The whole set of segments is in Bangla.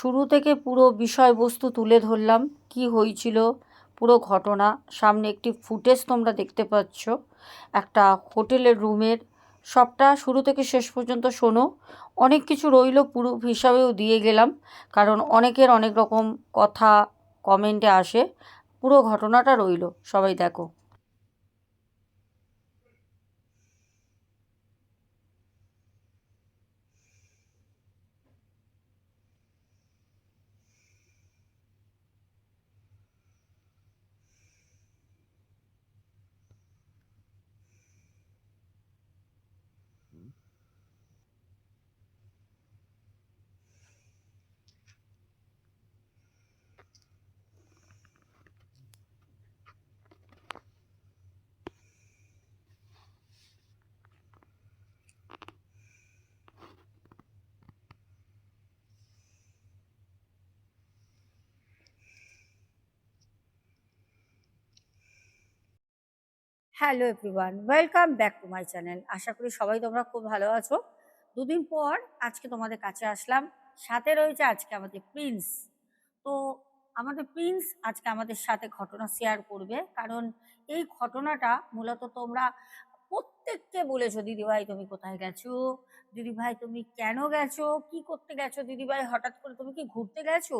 শুরু থেকে পুরো বিষয়বস্তু তুলে ধরলাম, কি হয়েছিল পুরো ঘটনা। সামনে একটি ফুটেজ তোমরা দেখতে পাচ্ছ একটা হোটেলের রুমের, সবটা শুরু থেকে শেষ পর্যন্ত শোনো। অনেক কিছু রইল প্রুফ হিসাবেও দিয়ে গেলাম, কারণ অনেকের অনেক রকম কথা কমেন্টে আসে। পুরো ঘটনাটা রইল, সবাই দেখো। Hello everyone, welcome back to my channel. আশা করি সবাই তোমরা খুব ভালো আছো। দুদিন পর আজকে তোমাদের কাছে আসলাম, সাথে রয়েছে আজকে আমাদের প্রিন্স। তো আমাদের প্রিন্স আজকে আমাদের সাথে ঘটনা শেয়ার করবে, কারণ এই ঘটনাটা মূলত তোমরা প্রত্যেককে বলেছো, দিদিভাই তুমি কোথায় গেছো, দিদিভাই তুমি কেন গেছো, কি করতে গেছো, দিদিভাই হঠাৎ করে তুমি কি ঘুরতে গেছো।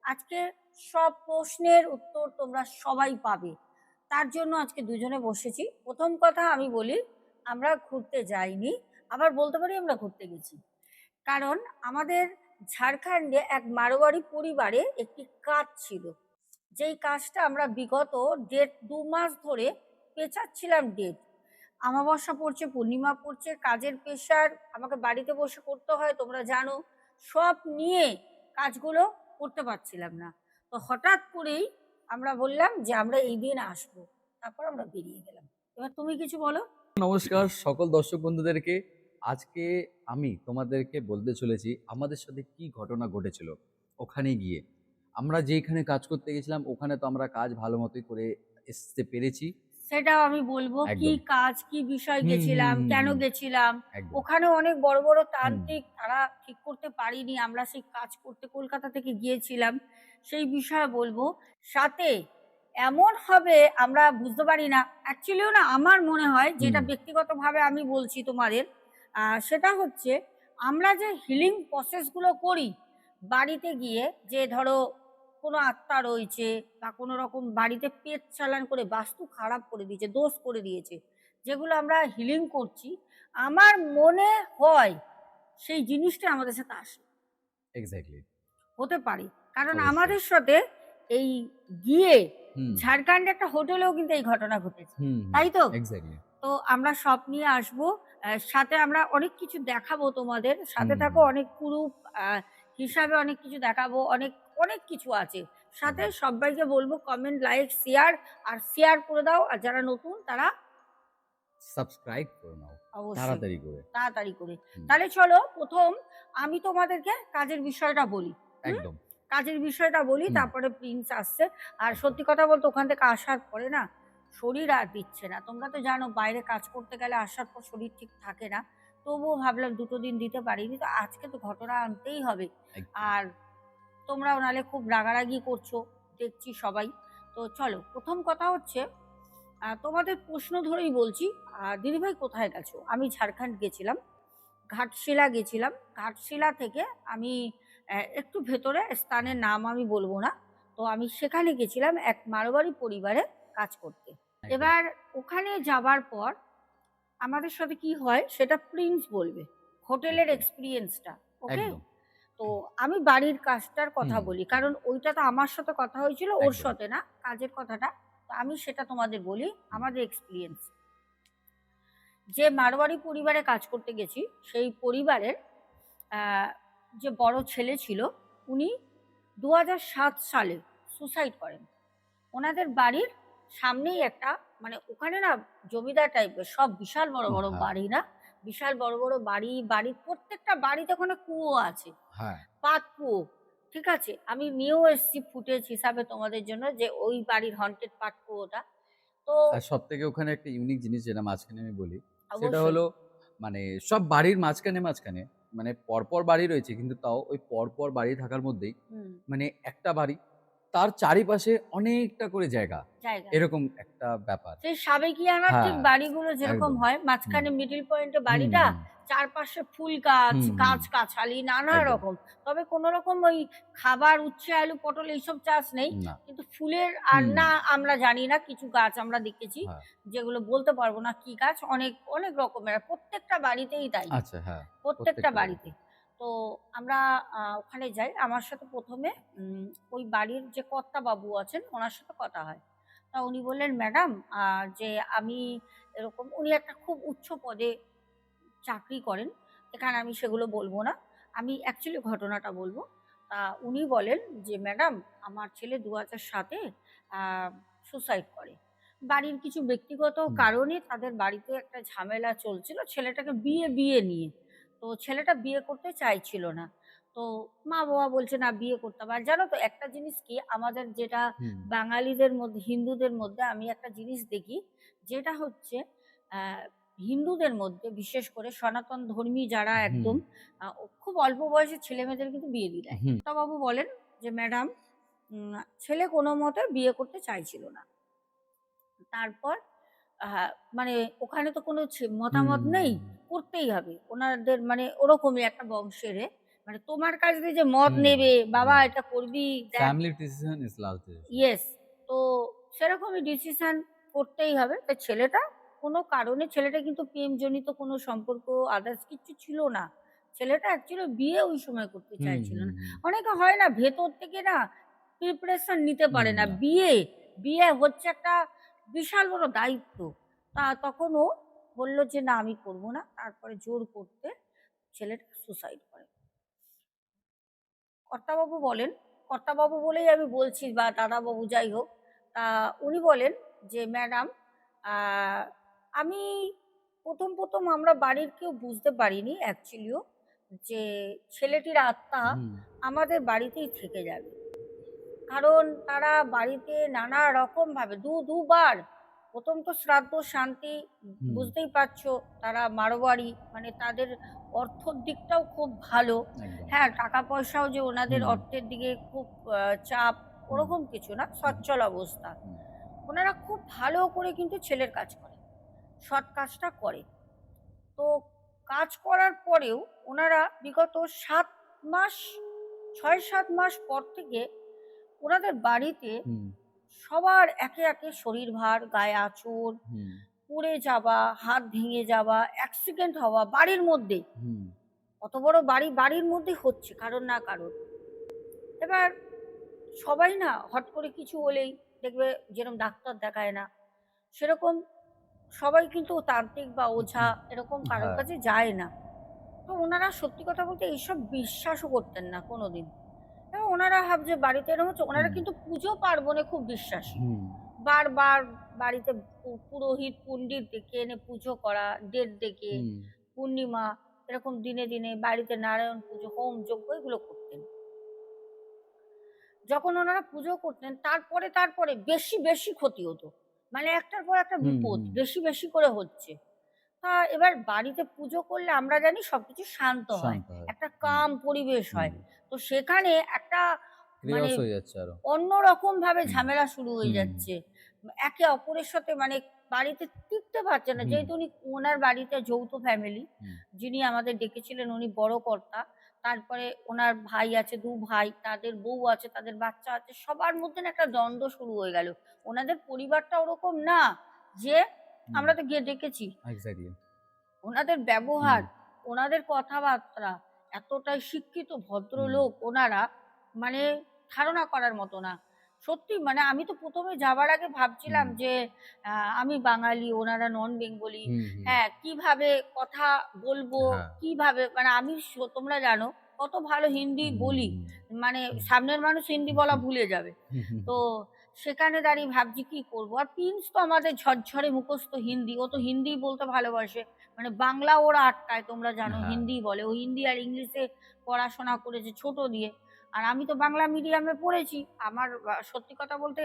আজকে সব প্রশ্নের উত্তর তোমরা সবাই পাবে। তার জন্য আজকে দুজনে বসেছি। প্রথম কথা আমি বলি, আমরা ঘুরতে যাইনি, আবার বলতে পারি আমরা ঘুরতে গেছি। কারণ আমাদের ঝাড়খণ্ডে এক মারোয়ারি পরিবারে একটি কাজ ছিল, যেই কাজটা আমরা বিগত 1.5-2 মাস ধরে পেঁচাচ্ছিলাম ডেট। আমাবস্যা পড়ছে, পূর্ণিমা পড়ছে, কাজের প্রেশার, আমাকে বাড়িতে বসে করতে হয় তোমরা জানো, সব নিয়ে কাজগুলো করতে পারছিলাম না। তো হঠাৎ করেই আমরা বললাম যে আমরা এই দিন আসবো, তারপর আমরা বেরিয়ে গেলাম। এবার তুমি কিছু বলো। নমস্কার সকল দর্শক বন্ধুদেরকে। আজকে আমি তোমাদেরকে বলতে চলেছি আমাদের সাথে কি ঘটনা ঘটেছিল ওখানে গিয়ে। আমরা যেখানে কাজ করতে গেছিলাম ওখানে তো আমরা কাজ ভালো মতোই করে আসতে পেরেছি। সেটাও আমি বলবো, কি একদম। কাজ, কি বিষয় হুম হুম গেছিলাম, হুম কেন হুম গেছিলাম। একদম। ওখানে অনেক বড় বড় হুম তান্ত্রিক, তারা ঠিক করতে পারিনি, আমরা সেই কাজ করতে কলকাতা থেকে গিয়েছিলাম, সেই বিষয়ে বলবো। সাথে এমন হবে আমরা বুঝতে পারি না, অ্যাকচুয়ালিও না, আমার মনে হয় হুম যেটা ব্যক্তিগতভাবে আমি বলছি তোমাদের, সেটা হচ্ছে আমরা যে হিলিং প্রসেসগুলো করি বাড়িতে গিয়ে, যে ধরো কোনো আত্মা রয়েছে বা কোনো রকম বাড়িতে পেট চালান করে বাস্তু খারাপ করে দিয়েছে, দোষ করে দিয়েছে, যেগুলো আমরা হিলিং করছি, আমার মনে হয় সেই জিনিসটা আমাদের সাথে আসে। এক্স্যাক্টলি। হতে পারে, কারণ অবশ্যই। আমাদের সাথে এই গিয়ে হুম ঝাড়খণ্ডে একটা হোটেলেও কিন্তু এই ঘটনা ঘটেছে, হুম হুম তাই তো? এক্স্যাক্টলি। তো আমরা সব নিয়ে আসবো, সাথে আমরা অনেক কিছু দেখাবো তোমাদের, সাথে হুম থাকো হুম অনেক প্রুফ হিসাবে অনেক কিছু দেখাবো, অনেক অনেক কিছু আছে। সাথে একদম। সবাইকে বলবো কমেন্ট, লাইক, শেয়ার, আর শেয়ার করে দাও, আর যারা নতুন তারা সাবস্ক্রাইব করে নাও অবশ্যই তাড়াতাড়ি করে। তাড়াতাড়ি করে। হুম তাহলে চলো প্রথম আমি তোমাদেরকে কাজের বিষয়টা বলি। হুম, একদম। কাজের বিষয়টা বলি, হুম তারপরে প্রিন্স আসছে। আর একদম। সত্যি কথা বলতে ওখান থেকে আসার পরে না শরীর আর দিচ্ছে না। তোমরা তো জানো বাইরে কাজ করতে গেলে আসার পর শরীর ঠিক থাকে না। তবুও ভাবলাম 2 দিন দিতে পারিনি, তো আজকে তো ঘটনা আনতেই হবে। একদম। আর তোমরাও নাহলে খুব রাগারাগি করছো, দেখছি সবাই। তো চলো, প্রথম কথা হচ্ছে, তোমাদের প্রশ্ন ধরেই বলছি। দিদিভাই কোথায় গেছো? আমি ঝাড়খণ্ড গেছিলাম, ঘাটশিলা গেছিলাম। ঘাটশিলা থেকে আমি একটু ভেতরে, স্থানের নাম আমি বলবো না, তো আমি সেখানে গেছিলাম এক মারোয়ারি পরিবারে কাজ করতে। একদম। এবার ওখানে যাবার পর আমাদের সাথে কি হয় সেটা প্রিন্স বলবে, হোটেলের একদম। এক্সপিরিয়েন্সটা। ওকে? একদম। তো আমি বাড়ির কাজটার কথা হুম বলি, কারণ ওইটা তো আমার সাথে কথা হয়েছিল, ওর একদম। সাথে না, কাজের কথাটা। তো আমি সেটা তোমাদের বলি, হুম, আমাদের এক্সপিরিয়েন্স। যে মারোয়ারি পরিবারে কাজ করতে গেছি, সেই পরিবারের আহ, যে বড় ছেলে ছিল, উনি 2007 সালে সুসাইড করেন। ওনাদের বাড়ির সামনেই একটা, মানে ওখানে না জমিদার টাইপের সব, বিশাল বড় বড় হ্যাঁ, বাড়ি না, বিশাল বড় বড় বাড়ি, বাড়ির প্রত্যেকটা বাড়িতে ওখানে কুয়ো আছে, হ্যাঁ। পাত কুয়ো। ঠিক আছে, আমি নিয়েও এসেছি ফুটেজ হিসাবে তোমাদের জন্য, যে ওই বাড়ির হন্টেড পাট কুয়োটা। তো আর সবথেকে ওখানে একটা ইউনিক জিনিস যেটা মাঝখানে আমি বলি, সেটা অবশ্যই। হলো মানে সব বাড়ির মাঝখানে, মাঝখানে মানে পরপর বাড়ি রয়েছে, কিন্তু তাও ওই পরপর বাড়ি থাকার মধ্যেই হুম, মানে একটা বাড়ি, তার চারিপাশে অনেকটা করে জায়গা, জায়গা। এরকম একটা ব্যাপার। সেই সাবেকিয়ানার ঠিক হ্যাঁ, বাড়িগুলো যেরকম একদম। হয়, হুম, মাঝখানে মিডল পয়েন্টে হুম, বাড়িটা, হুম, চারপাশে ফুল গাছ, হুম, হুম, গাছ-গাছালি নানা একদম। রকম। তবে কোনো রকম ওই খাবার, উচ্ছে, আলু, পটল এইসব চাষ নেই। না। কিন্তু ফুলের আর হুম, না আমরা জানি না, কিছু গাছ আমরা দেখেছি, হ্যাঁ। যেগুলো বলতে পারব না কি গাছ, অনেক, অনেক রকমের। আর প্রত্যেকটা বাড়িতেই তাই। আচ্ছা, হ্যাঁ, প্রত্যেকটা প্রত্যেকটা বাড়িতে। বাড়িতে। তো আমরা ওখানে যাই। আমার সাথে ১ম এ ওই বাড়ির যে কর্তাবাবু আছেন, ওনার সাথে কথা হয়। তা উনি বললেন, "ম্যাডাম যে আমি এরকম", উনি একটা খুব উচ্চ পদে চাকরি করেন। এখানে আমি সেগুলো বলব না। আমি অ্যাকচুয়ালি ঘটনাটা বলব। তা উনি বলেন যে, "ম্যাডাম, আমার ছেলে ২০০৭ এ আ সুসাইড করে। বাড়ির কিছু ব্যক্তিগত হুম, কারণে তাদের বাড়িতে একটা ঝামেলা চলছিল ছেলেটাকে বিয়ে নিয়ে। তো ছেলেটা বিয়ে করতে চাইছিল না। তো মা-বাবা বলছে, "না, বিয়ে করতে হবে।" আর জানো তো একটা জিনিস কি, আমাদের যেটা হুম, বাঙালিদের মধ্যে, হিন্দুদের মধ্যে আমি একটা জিনিস দেখি, যেটা হচ্ছে অ্যা হিন্দুদের মধ্যে বিশেষ করে সনাতন ধর্মী যারা হুম, একদম খুব অল্প বয়সী ছেলেমেয়েদের কিন্তু বিয়ে দিয়ে দেয়। হুম, বাবু বলেন যে, "ম্যাডাম, ছেলে কোনোমতে বিয়ে করতে চাইছিল না। তারপর মানে ওখানে তো কোনো মতামত নেই, হুম, করতেই হবে। ওনাদের মানে ওরকমই একটা বংশের মানে তোমার কাছ দিয়ে যে মত হুম, নেবে, "বাবা রাইট। এটা করবি, দেখ।" ফ্যামিলি ডিসিশন ইস লাস্ট ডিসিশন। ইয়েস। তো সেরকমই ডিসিশন করতেই হবে। তো ছেলেটা কোনো কারণে, ছেলেটা কিন্তু প্রেমজনিত কোনো সম্পর্ক আদার্স কিচ্ছু ছিল না। ছেলেটা অ্যাকচুয়ালি বিয়ে ওই সময় করতে হুম, চাইছিল হুম, না। হুম, অনেকে হয় না ভেতর থেকে না প্রিপারেশন নিতে পারে না। না। বিয়ে হচ্ছে একটা বিশাল বড় দায়িত্ব। তখন ও বলল যে, "না, আমি করব না।" তারপরে জোর করতে ছেলেটা সুসাইড করে। কর্তাবাবু বলেন, কর্তাবাবু বলেই আমি বলছি বা দাদাবাবু যাই হোক, তা উনি বলেন যে, "ম্যাডাম, আ আমি ১ম আমরা বাড়ির কেউ বুঝতে পারিনি অ্যাকচুয়ালিও যে ছেলেটির আত্মা হুম, আমাদের বাড়িতেই থেকে যাবে। কারণ তারা বাড়িতে নানা রকমভাবে দুবার ১ম তো শ্রাদ্ধ, শান্তি, হুম, বুঝতেই পারছো তারা মারোয়াড়ি, মানে তাদের অর্থর দিকটাও খুব ভালো। একদম। হ্যাঁ, টাকা পয়সাও যে ওনাদের হুম, অর্থের দিকে খুব চাপ, হুম, ওরকম কিছু না, হুম, সচ্ছল অবস্থা। হুম, ওনারা খুব ভালো করে কিন্তু ছেলের কাজ করে। সৎ কাজটা করে। তো কাজ করার পরেও ওনারা বিগত ৭ মাস, ৬-৭ মাস পর থেকে ওনাদের বাড়িতে হুম, সবার একে শরীর ভার, গায়ে আঁচড়, হুম, পড়ে যাওয়া, হাত ভেঙে যাওয়া, অ্যাক্সিডেন্ট হওয়া বাড়ির মধ্যেই। হুম, অত বড় বাড়ি, বাড়ির মধ্যেই হচ্ছে কারোর না কারোর। এবার সবাই না হট করে কিছু হলেই দেখবে, যেরকম ডাক্তার দেখায় না, সেরকম সবাই কিন্তু তান্ত্রিক বা ওঝা এরকম কারোর হ্যাঁ, কাছে যায় না। তো উনারা সত্যি কথা বলতে এইসব বিশ্বাসও করতেন না কোনোদিন। এবং ওনারা যে বাড়িতে এরকম হচ্ছে, ওনারা হুম, কিন্তু পুজো পার্বণে খুব বিশ্বাসী। হুম, বারবার বাড়িতে পুরোহিত, পণ্ডিত ডেকে এনে পুজো করা, ডেট ডেকে, হুম, পূর্ণিমা, এরকম দিনে বাড়িতে নারায়ণ পুজো, হোম যজ্ঞ এগুলো করতেন। যখন ওনারা পুজো করতেন তারপরে বেশি ক্ষতি হতো। মানে একটার পর একটা হুম, বিপদ হুম, বেশি করে হচ্ছে। এবার বাড়িতে পুজো করলে আমরা জানি সবকিছু শান্ত হয়। শান্ত হয়। একটা হুম, কাম পরিবেশ হুম, হয়। তো সেখানে একটা মানে ক্রিয়স হয়ে যাচ্ছে আরো। অন্যরকমভাবে হুম, ঝামেলা শুরু হয়ে হুম, যাচ্ছে। একে অপরের সাথে মানে বাড়িতে টিকতে পারছে না। হুম, যেহেতু ওনার বাড়িতে যৌথ ফ্যামিলি, হুম, যিনি আমাদের ডেকেছিলেন উনি বড় কর্তা। তারপরে ওনার ভাই আছে, ২ ভাই, তাদের বউ আছে, তাদের বাচ্চা আছে। সবার মধ্যে না একটা দ্বন্দ্ব শুরু হয়ে গেল। ওনাদের পরিবারটা ওরকম না যে হুম, আমরা তো গিয়ে ডেকেছি। এক্সাক্টলি। ওনাদের হুম, ব্যবহার, ওনাদের কথাবার্তা এতটাই শিক্ষিত হুম, ভদ্রলোক ওনারা, মানে ধারণা করার মতো না। সত্যি মানে আমি তো ১ম এ যাবার আগে ভাবছিলাম হুম, যে আমি বাঙালি, ওনারা নন বেঙ্গলি। হুম, হুম, হ্যাঁ, কিভাবে কথা বলবো, হ্যাঁ, কিভাবে মানে আমি তোমরা জানো কত ভালো হিন্দি হুম, বলি। হুম, মানে হুম, সামনের মানুষ হিন্দি বলা হুম, ভুলে যাবে। হুম, হুম, তো সেখানে দাঁড়িয়ে ভাবছি কি করব? আর প্রিন্স তো আমাদের ঝরঝরে মুখস্থ হিন্দি। ও তো হিন্দিই বলতে ভালোবাসে। মানে বাংলা ওরা আটকায়, তোমরা জানো হ্যাঁ, হিন্দিই বলে। ও হিন্দি আর ইংলিশে পড়াশোনা করেছে ছোট দিয়ে। আর আমি তো বাংলা মিডিয়ামে পড়েছি। আমার সত্যি কথা বলতে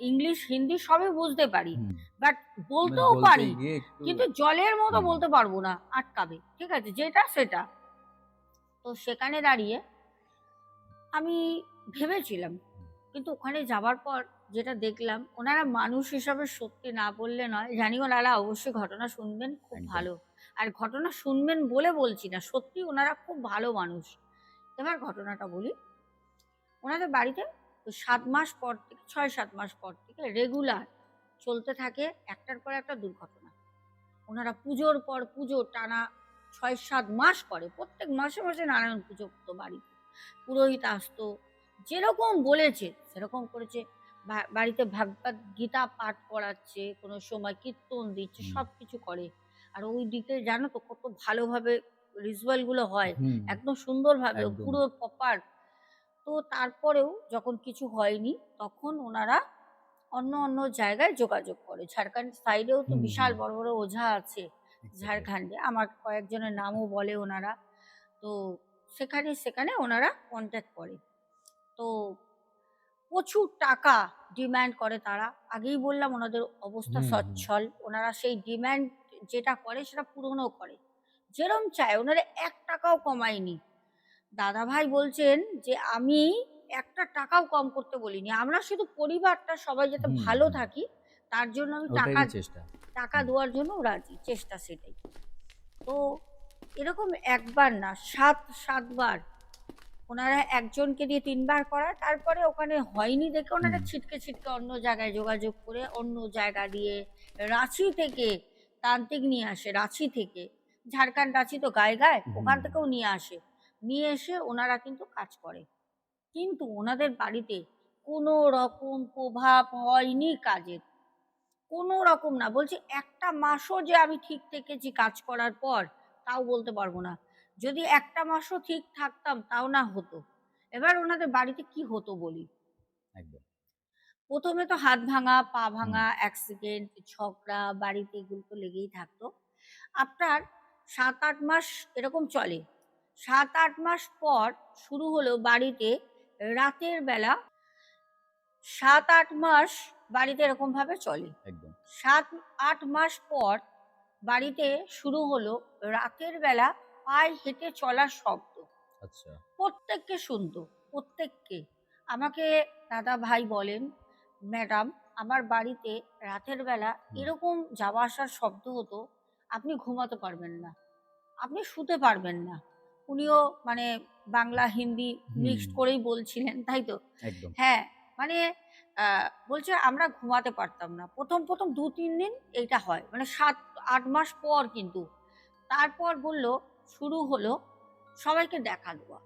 ইংলিশ, হিন্দি সবই বুঝতে পারি। হুম, বাট বাট বলতেও বলতে পারি। গিয়ে একটু কিন্তু জলের মতো হুম, বলতে পারব না, আটকাবে। ঠিক আছে? যেটা সেটা। তো সেখানে দাঁড়িয়ে আমি ভেবেছিলাম, কিন্তু ওখানে যাবার পর যেটা দেখলাম, ওনারা মানুষ হিসাবে সত্যি না বললে নয়, জানি ওনারা অবশ্যই ঘটনা শুনবেন খুব একদম। ভালো। আর ঘটনা শুনবেন বলে বলছি না, সত্যি ওনারা খুব ভালো মানুষ। এবার ঘটনাটা বলি। ওনাদের বাড়িতে ওই ৭ মাস পর থেকে ৬-৭ মাস পর থেকে রেগুলার চলতে থাকে একটার পর একটা দুর্ঘটনা। ওনারা পুজোর পর পুজো টানা ৬-৭ মাস করে। প্রত্যেক মাসে, মাসে নারায়ণ পুজো হতো বাড়িতে। পুরোহিত আসতো। যেরকম বলেছে সেরকম করেছে। বাড়িতে ভাগবত গীতা পাঠ করাচ্ছে, কোনো সময় কীর্তন দিচ্ছে, হুম, সবকিছু করে। আর ওইদিকে জানো তো কত ভালোভাবে রিচুয়াল গুলো হয়। হুম, একদম সুন্দরভাবে একদম। পুরো প্রপার। তো তারপরেও যখন কিছু হয়নি তখন ওনারা অন্য অন্য জায়গায় যোগাযোগ করে। ঝাড়খণ্ড সাইডেও তো হুম, বিশাল হুম, বড় বড় ওঝা আছে এক্সাক্টলি। ঝাড়খণ্ডে। আমার কয়েকজনের নামও বলে ওনারা। তো সেখানে সেখানে ওনারা কন্ট্যাক্ট করে। তো প্রচুর টাকা ডিমান্ড করে তারা। আগেই বললাম ওনাদের অবস্থা হুম, হুম, সচ্ছল। ওনারা সেই ডিমান্ড যেটা করে সেটা পূরণও করে। যেরম চায় ওনারা ৳১ কমায়নি। দাদাভাই বলছেন যে, "আমি একটা টাকাও কম করতে বলিনি। আমরা শুধু পরিবারটা সবাই যাতে হুম, ভালো হুম। থাকি তার জন্য আমি টাকা ওটারই চেষ্টা। টাকা হুম, দেওয়ার জন্য রাজি। চেষ্টা সেটাই।" তো এরকম একবার না ৭ বার ওনারা একজনকে দিয়ে ৩ বার করায়। তারপরে ওখানে হয়নি দেখে হুম, ওনারা ছিটকে, ছিটকে অন্য জায়গায় যোগাযোগ করে অন্য জায়গা দিয়ে রাঁচি থেকে তান্ত্রিক নিয়ে আসে, রাঁচি থেকে। ঝাড়খণ্ড রাঁচি তো গায়ে, গায়ে। ওখান হুম, থেকেও নিয়ে আসে। নিয়ে এসে ওনারা কিন্তু কাজ করে। কিন্তু ওনাদের বাড়িতে কোনো রকম প্রভাব হয়নি কাজের। কোনো রকম না। বলছি একটা মাসও যে আমি ঠিক থেকেছি কাজ করার পর, তাও বলতে পারব না। যদি একটা মাসও ঠিক থাকতাম তাও না হতো। এবার ওনাদের বাড়িতে কি হতো বলি। একদম। ১ম এ তো হাত ভাঙা, পা হুম, ভাঙা, অ্যাক্সিডেন্ট, ঝগড়া বাড়িতে এগুলো তো লেগেই থাকতো। আফটার ৭-৮ মাস এরকম চলে। ৭-৮ মাস পর শুরু হলো বাড়িতে রাতের বেলা ৭-৮ মাস বাড়িতে এরকমভাবে চলে। একদম। ৭-৮ মাস পর বাড়িতে শুরু হলো রাতের বেলা পায়ে হেঁটে চলার শব্দ। আচ্ছা। প্রত্যেককে শুনতো, প্রত্যেককে। আমাকে দাদা ভাই বলেন, "ম্যাডাম আমার বাড়িতে রাতের বেলা হুম, এরকম যাওয়া আসার শব্দ হতো, আপনি ঘুমাতে পারবেন না। আপনি শুতে পারবেন না।" উনিও মানে বাংলা, হিন্দি হুম, মিক্সড করেই বলছিলেন, তাই তো? একদম। হ্যাঁ, মানে আ বলছে আমরা ঘুমাতে পারতাম না। ১ম ২-৩ দিন এইটা হয়। মানে ৭-৮ মাস পর কিন্তু। তারপর বলল শুরু হলো সবাইকে দেখা দেওয়া।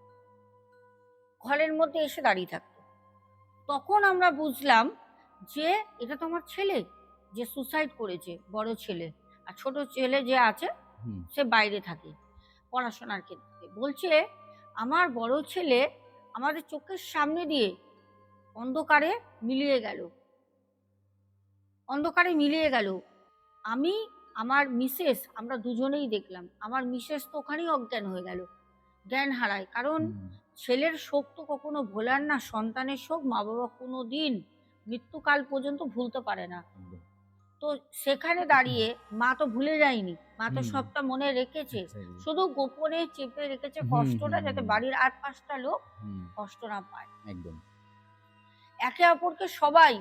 ঘরের মধ্যে এসে দাঁড়িয়ে থাকতো। তখন আমরা বুঝলাম যে এটা তো আমার ছেলে যে সুসাইড করেছে, বড় ছেলে। আর ছোট ছেলে যে আছে হুম, সে বাইরে থাকে পড়াশোনার ক্ষেত্রে। বলছে আমার বড় ছেলে আমাদের চোখের সামনে দিয়ে অন্ধকারে মিলিয়ে গেল। অন্ধকারে মিলিয়ে গেল। আমি, আমার মিসেস আমরা দুজনেই দেখলাম। আমার মিসেস তো ওখানেই অজ্ঞান হয়ে গেল। জ্ঞান হারায়। কারণ হুম, ছেলের শোক তো কখনো ভোলার না। সন্তানের শোক মা-বাবা কোনোদিন মৃত্যুকাল পর্যন্ত ভুলতে পারে না। একদম। তো সেখানে দাঁড়িয়ে মা তো ভুলে যায়নি। মা তো হুম, সবটা মনে রেখেছে। এক্সাক্টলি। শুধু গোপনে চেপে রেখেছে হুম, কষ্টটা হুম, যাতে হুম, বাড়ির আর ৫ টা লোক হুম, কষ্ট না পায়। একদম। একে অপরকে সবাই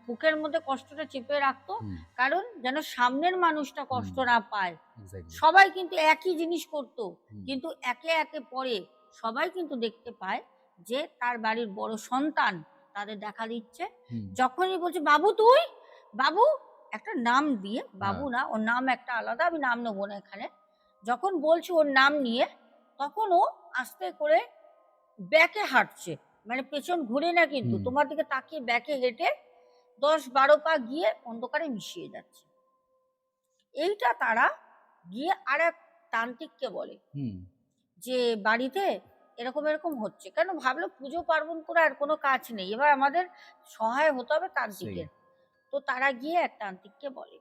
বুকের মধ্যে কষ্টটা চেপে রাখতো। হুম, কারণ যেন সামনের মানুষটা হুম, কষ্ট না পায়। এক্সাক্টলি। সবাই কিন্তু একই জিনিস করত। হুম, কিন্তু একে, একে পরে সবাই কিন্তু দেখতে পায় যে তার বাড়ির বড় সন্তান তাদের দেখা দিচ্ছে। হুম, যখনই বলছে, "বাবু তুই? বাবু?" একটা নাম দিয়ে, হ্যাঁ, বাবু না ওর নাম একটা আলাদা, আমি নাম নেব না এখানে। যখন বলছে ওর নাম নিয়ে, তখন ও আস্তে করে ব্যাকে হাঁটছে। মানে পেছন ঘুরে না কিন্তু, হুম, তোমার দিকে তাকিয়ে ব্যাকে হেঁটে ১০-১২ পা গিয়ে অন্ধকারে মিশিয়ে যাচ্ছে। এইটা তারা গিয়ে আরেক তান্ত্রিককে বলে হুম, যে, "বাড়িতে এরকম, এরকম হচ্ছে।" কেন ভাবলো পুজো পার্বণ করে আর কোনো কাজ নেই। এবার আমাদের সহায় হতে হবে সেই। তান্ত্রিকের। তো তারা গিয়ে এক তান্ত্রিককে বলে।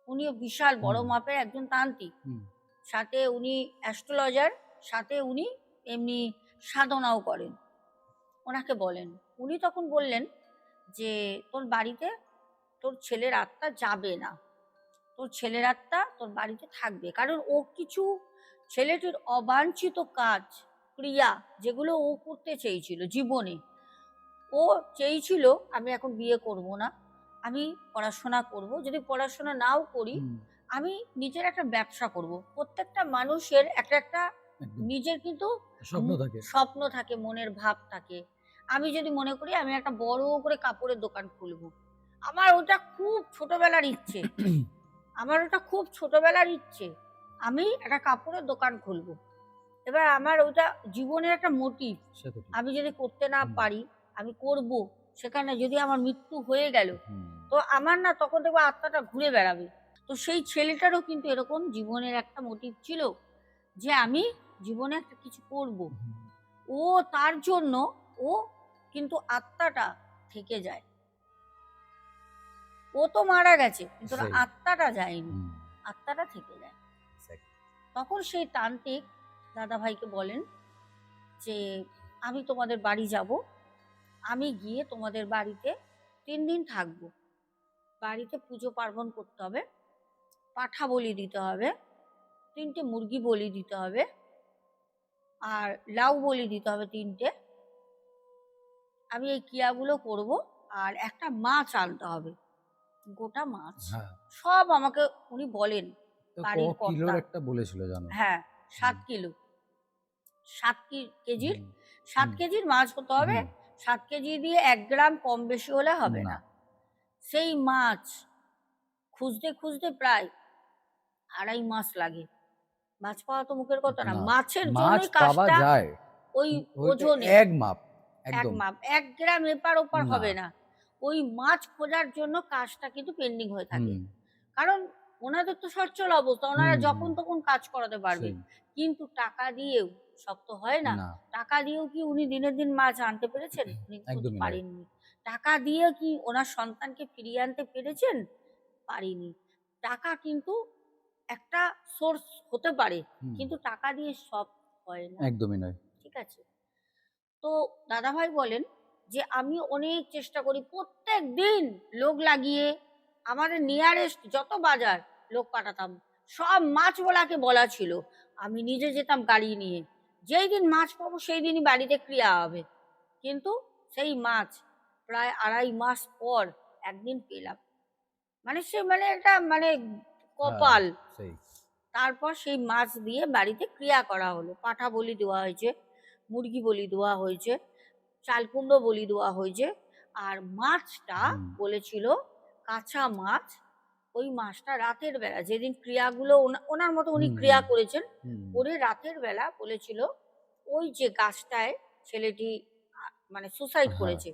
উনিও বিশাল বড় হুম, মাপের একজন তান্ত্রিক। হুম, সাথে উনি অ্যাস্ট্রোলজার, সাথে উনি এমনি সাধনাও করেন। ওনাকে বলেন। উনি তখন বললেন যে, "তোর বাড়িতে তোর ছেলের আত্মা যাবে না। তোর ছেলের আত্মা তোর বাড়িতে থাকবে।" কারণ ও কিছু ছেলেটির অবাঞ্ছিত কাজ ক্রিয়া যেগুলো ও করতে চেয়েছিল জীবনে, ও চেয়েছিল আমি এখন বিয়ে করব না, আমি পড়াশোনা করব, যদি পড়াশোনা নাও করি হুম, আমি নিজের একটা ব্যবসা করব। প্রত্যেকটা মানুষের একটা একটা একদম নিজের কিন্তু স্বপ্ন থাকে। স্বপ্ন থাকে, মনের ভাব থাকে। আমি যদি মনে করি আমি একটা বড় করে কাপড়ের দোকান খুলবো, আমার ওটা খুব ছোটবেলার ইচ্ছে, আমার ওটা খুব ছোটবেলার ইচ্ছে, আমি একটা কাপড়ের দোকান খুলবো। এবার আমার ওটা জীবনের একটা মোটিভ, সে তো ঠিক। আমি যদি করতে না হুম, পারি আমি করব, সেখানে যদি আমার মৃত্যু হয়ে গেল হুম, তো আমার না তখন দেখবো আত্মাটা ঘুরে বেড়াবে। তো সেই ছেলেটারও কিন্তু এরকম জীবনের একটা মোটিভ ছিল যে আমি জীবনে একটা কিছু করব। হুম, ও তার জন্য ও কিন্তু আত্মাটা থেকে যায়। ও তো মারা গেছে কিন্তু ওর সেই। আত্মাটা যায়নি, হুম, আত্মাটা থেকে যায়। exactly, তখন সেই তান্ত্রিক দাদাভাইকে বলেন যে আমি তোমাদের বাড়ি যাব, আমি গিয়ে তোমাদের বাড়িতে 3 দিন থাকবো, বাড়িতে পুজো পার্বণ করতে হবে, পাঠা বলি দিতে হবে, 3টে মুরগি বলি দিতে হবে, আর লাউ বলি দিতে হবে 3টে। আমি এই ক্রিয়াগুলো করব, আর একটা মাছ আনতে হবে, গোটা মাছ। হ্যাঁ। সব আমাকে উনি বলেন, তো বাড়ির কিলোর কর্তা। একটা বলেছিল জানো? হ্যাঁ, হুম, 7 কিলো, 7 কেজির, হুম, 7 হুম, কেজির মাছ হতে হবে। হুম, 7 কেজি দিয়ে 1 গ্রাম কম বেশি হলে হবে না, না। সেই মাছ খুঁজতে খুঁজতে প্রায় 2.5 মাস লাগে। মাছ পাওয়া তো মুখের কথা না, না, মাছের মাছ জন্যই পাওয়া কাজটা যায়। ওই ওইটা ওজনে এক মাপ, এক একদম। মাপ, 1 গ্রাম এপার ওপার না, হবে না। ওই মাছ খোঁজার জন্য কাজটা কিন্তু পেন্ডিং হয়ে থাকে। হুম, কারণ ওনাদের তো সচ্ছল অবস্থা, ওনারা হুম, যখন হুম, তখন কাজ করাতে পারবে। সেই, কিন্তু টাকা দিয়েও সব তো হয় না। না, টাকা দিয়েও কি উনি দিনের দিন মাছ আনতে পেরেছেন? উনি কিন্তু একদমই নয়। পারেননি। টাকা দিয়ে কি ওনার সন্তানকে ফিরিয়ে আনতে পেরেছেন? পারেনি। টাকা কিন্তু একটা সোর্স হতে পারে, হুম, কিন্তু টাকা দিয়ে সব হয় না। একদমই নয়। ঠিক আছে? তো দাদাভাই বলেন যে আমি অনেক চেষ্টা করি, প্রত্যেক দিন লোক লাগিয়ে আমাদের নিয়ারেস্ট যত বাজার লোক পাঠাতাম, সব মাছওয়ালাকে বলা ছিল আমি নিজে যেতাম গাড়ি নিয়ে, যেই দিন মাছ পাবো সেই দিনই বাড়িতে ক্রিয়া হবে। কিন্তু সেই মাছ প্রায় 2.5 মাস পর একদিন পেলাম, মানে সে মানে একটা মানে হ্যাঁ, কপাল। সেই, তারপর সেই মাছ দিয়ে বাড়িতে ক্রিয়া করা হলো, পাঠা বলি দেওয়া হয়েছে, মুরগি বলি দেওয়া হয়েছে, চাল কুমড়ো বলি দেওয়া হয়েছে। আর মাছটা হুম, বলেছিল কাঁচা মাছ, ওই মাছটা রাতের বেলা যেদিন ক্রিয়াগুলো ওনার মতো উনি হুম, ক্রিয়া হুম, করেছেন, হুম, করে রাতের বেলা বলেছিল ওই যে গাছটায় ছেলেটি মানে সুসাইড হ্যাঁ, করেছে,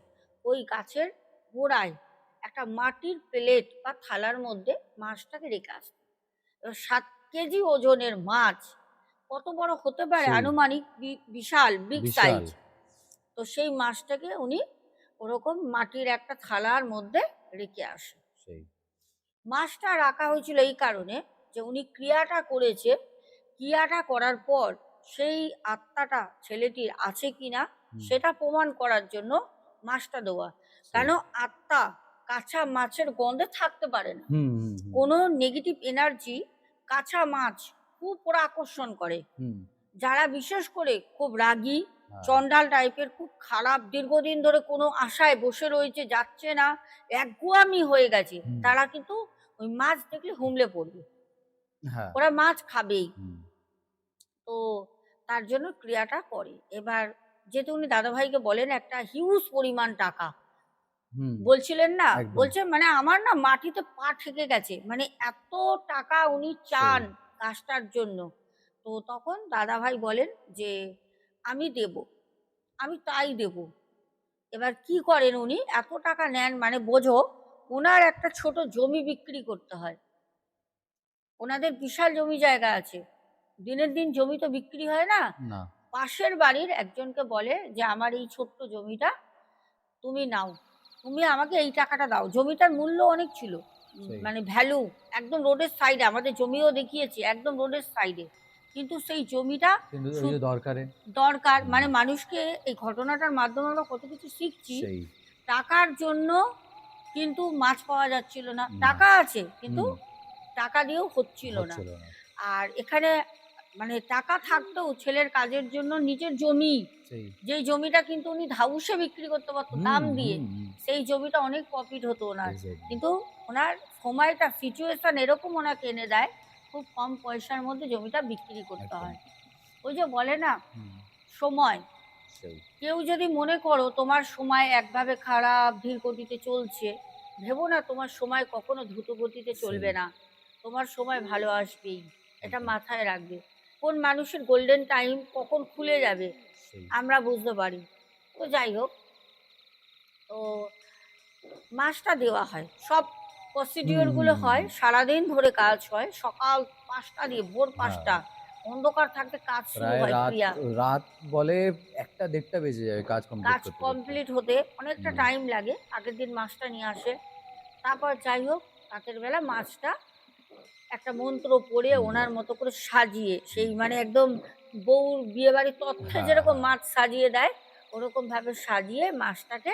ওই গাছের গোড়ায় একটা মাটির প্লেট বা থালার মধ্যে মাছটাকে রেখে আসতে। এবার 7 কেজি ওজনের মাছ কত বড় হতে পারে, সেই, আনুমানিক বিশাল বিগ বিশাল, সাইজ। তো সেই মাছটাকে উনি ওরকম মাটির একটা থালার মধ্যে রেখে আসে। সেই, মাছটা রাখা হয়েছিল এই কারণে যে উনি ক্রিয়াটা করেছে, ক্রিয়াটা করার পর সেই আত্মাটা ছেলেটির আছে কিনা হুম, সেটা প্রমাণ করার জন্য মাছটা দেওয়া। সেই, কেন আত্মা কাঁচা মাছের গন্ধে থাকতে পারে না, হুম, হুম, হুম, কোনো নেগেটিভ এনার্জি কাঁচা মাছ খুব ওরা আকর্ষণ করে। হুম, যারা বিশেষ করে খুব রাগী, হ্যাঁ, চণ্ডাল টাইপের, খুব খারাপ, দীর্ঘদিন ধরে কোনো আশায় বসে রয়েছে, যাচ্ছে না, একগুয়ামি হয়ে গেছে, হুম, তারা কিন্তু ওই মাছ দেখলে হুমড়ে পড়বে, হ্যাঁ, ওরা মাছ খাবেই। হুম, তো তার জন্য ক্রিয়াটা করে। এবার যেহেতু উনি দাদাভাইকে বলেন একটা হিউজ পরিমাণ টাকা হুম, বলছিলেন না, একদম, বলছে মানে আমার না মাটিতে পা ঠেকে গেছে, মানে এত টাকা উনি সেই, চান কাজটার জন্য। তো তখন দাদাভাই বলেন যে আমি দেব, আমি তাই দেব। এবার কি করেন উনি, এত টাকা নেন মানে বোঝো, ওনার একটা ছোট জমি বিক্রি করতে হয়, ওনাদের বিশাল জমি জায়গা আছে, দিনের দিন জমি তো বিক্রি হয় না। না, পাশের বাড়ির একজনকে বলে যে আমার এই ছোট্ট জমিটা তুমি নাও, তুমি আমাকে এই টাকাটা দাও। জমিটার মূল্য অনেক ছিল, সেই, মানে ভ্যালু, একদম রোডের সাইডে, আমাদের জমিও দেখিয়েছি একদম রোডের সাইডে। কিন্তু সেই জমিটা কিন্তু ওই যে শুধু দরকারে, দরকার, হুম, মানে মানুষকে এই ঘটনাটার মাধ্যমে আমরা কত কিছু শিখছি। সেই, টাকার জন্য কিন্তু মাছ পাওয়া যাচ্ছিল না, না, টাকা আছে কিন্তু হুম, টাকা দিয়েও হচ্ছিল না। হচ্ছিল না, আর এখানে মানে টাকা থাকতেও ছেলের কাজের জন্য নিজের জমি, সেই যেই জমিটা কিন্তু উনি ধাউসে বিক্রি করতে পারতো দাম দিয়ে, সেই জমিটা অনেক প্রফিট হতো ওনার। এক্স্যাক্টলি। কিন্তু ওনার সময়টা সিচুয়েশন এরকম ওনাকে এনে দেয়, খুব কম পয়সার মধ্যে জমিটা বিক্রি করতে একদম। হয়। ওই যে বলে না, হুম, সময়, সেই। কেউ যদি মনে করো তোমার সময় একভাবে খারাপ ধীর গতিতে চলছে, ভেবো না তোমার সময় কখনো দ্রুত গতিতে সেই। চলবে না, তোমার সময় ভালো আসবেই। এটা একদম। মাথায় রাখবে। কোন মানুষের গোল্ডেন টাইম কখন খুলে যাবে সেই। আমরা বুঝতে পারি। তো যাই হোক, তো মাসটা দেওয়া হয়, সব হুম, প্রসিডিওর হুম, গুলো হুম, হয়, হুম। সারাদিন ধরে কাজ হয়, সকাল ৫টা দিয়ে ভোর হ্যাঁ, ৫টা অন্ধকার থাকতে কাজ শুরু প্রায় হয় রাত ক্রিয়া। রাত বলে ১টা-১.৫টা বেজে যাবে কাজ কমপ্লিট কাজ করতে, করতে। কমপ্লিট হতে অনেকটা হুম, টাইম লাগে, আগের দিন মাছটা নিয়ে আসে। তারপর যাই হোক, রাতের বেলা মাছটা একটা মন্ত্র পড়ে হুম, ওনার মতো করে সাজিয়ে, হুম। সেই মানে একদম বউর বিয়েবাড়ির তথ্যে হ্যাঁ, যেরকম হ্যাঁ। মাছ সাজিয়ে দেয়, ওরকম ভাবে সাজিয়ে মাছটাকে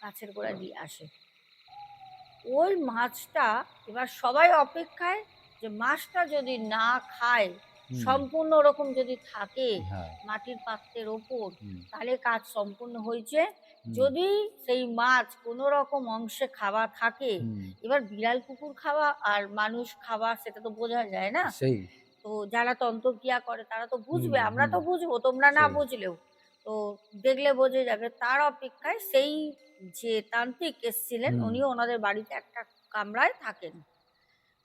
গাছের গোড়ায় দিয়ে আসে। ওই মাছটা এবার সবাই অপেক্ষায়, যে মাছটা যদি না খায়, হুম, সম্পূর্ণ ওরকম যদি থাকে হ্যাঁ, মাটির পাত্রের ওপর, হুম, তাহলে কাজ সম্পূর্ণ হয়েছে। হুম, যদি সেই মাছ কোনো রকম অংশে খাওয়া থাকে, হুম। এবার বিড়াল কুকুর খাওয়া আর মানুষ খাওয়া সেটা তো বোঝা যায় না। সেই। তো যারা তন্ত্রক্রিয়া করে তারা তো হুম, বুঝবে, আমরা হুম। তো বুঝবো, তোমরা না সেই। বুঝলেও তো দেখলে বোঝা যাবে। তার অপেক্ষায় সেই যে তান্ত্রিক এসছিলেন, হুম, উনিও ওনাদের বাড়িতে একটা কামরায় থাকেন।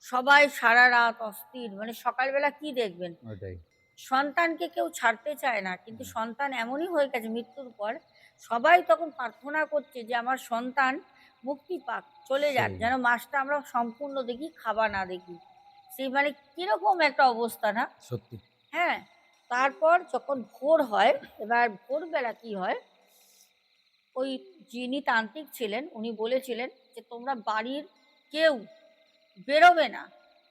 সবাই সারা রাত অস্থির, মানে সকালবেলা কি দেখবেন, ওটাই। সন্তানকে কেউ ছাড়তে চায় না, কিন্তু হুম, সন্তান এমনই হয়ে গেছে মৃত্যুর পর, সবাই তখন প্রার্থনা করছে যে আমার সন্তান মুক্তি পাক, চলে যাক, সেই। যেন মাসটা আমরা সম্পূর্ণ দেখি, খাবার না দেখি। সেই মানে কিরকম একটা অবস্থা না। সত্যি। হ্যাঁ, তারপর যখন ভোর হয়, এবার ভোরবেলা কি হয়, ওই যিনি তান্ত্রিক ছিলেন উনি বলেছিলেন যে তোমরা বাড়ির কেউ বেরোবে না,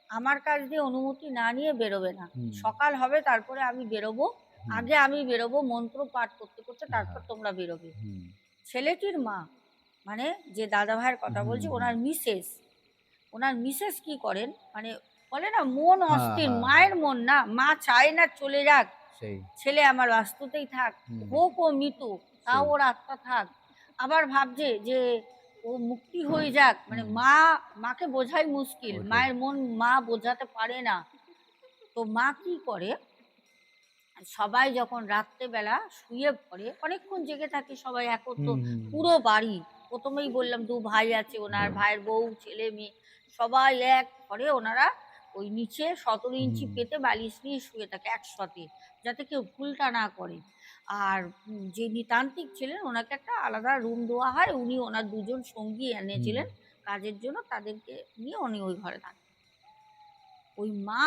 আমার কাছ দিয়ে অনুমতি না নিয়ে বেরোবে না। হুম, সকাল হবে তারপরে আমি বেরোবো, হুম। আগে আমি বেরোবো মন্ত্র পাঠ করতে করতে, তারপর হ্যাঁ, তোমরা বেরোবে। হুম, ছেলেটির মা, মানে যে দাদা ভাইয়ের কথা হুম, বলছি, হুম। ওনার মিসেস কি করেন, মানে বলে না মন হ্যাঁ, অস্থির, হ্যাঁ, হ্যাঁ। মায়ের মন না, মা চায় না চলে যাক, সেই। ছেলে আমার বাস্তুতেই থাক, হুম, হোক ও মৃত, তাও সেই। ওর আত্মা থাক। আবার ভাবছে যে ও মুক্তি হয়ে যাক, মানে হুম, মাকে বোঝাই মুশকিল, ওটাই। মায়ের মন মা বোঝাতে পারে না। তো মা কি করে, সবাই যখন রাত্রেবেলা শুয়ে পড়ে, অনেকক্ষণ জেগে থাকে সবাই একত্র, হুম, হুম, পুরো বাড়ি, প্রথমেই বললাম ২ ভাই আছে ওনার, ভাইয়ের বউ ছেলে মেয়ে, সবাই এক ঘরে ওনারা ওই নিচে ১৭ ইঞ্চি হুম, পেতে বালিশ নিয়ে শুয়ে থাকে একসাথে, যাতে কেউ ভুলটা না করে। আর যিনি তান্ত্রিক ছিলেন ওনাকে একটা আলাদা রুম দেওয়া হয়, উনি ওনার ২ জন সঙ্গী হুম, এনেছিলেন কাজের জন্য, তাদেরকে নিয়ে উনি ওই ঘরে থাকেন। ওই মা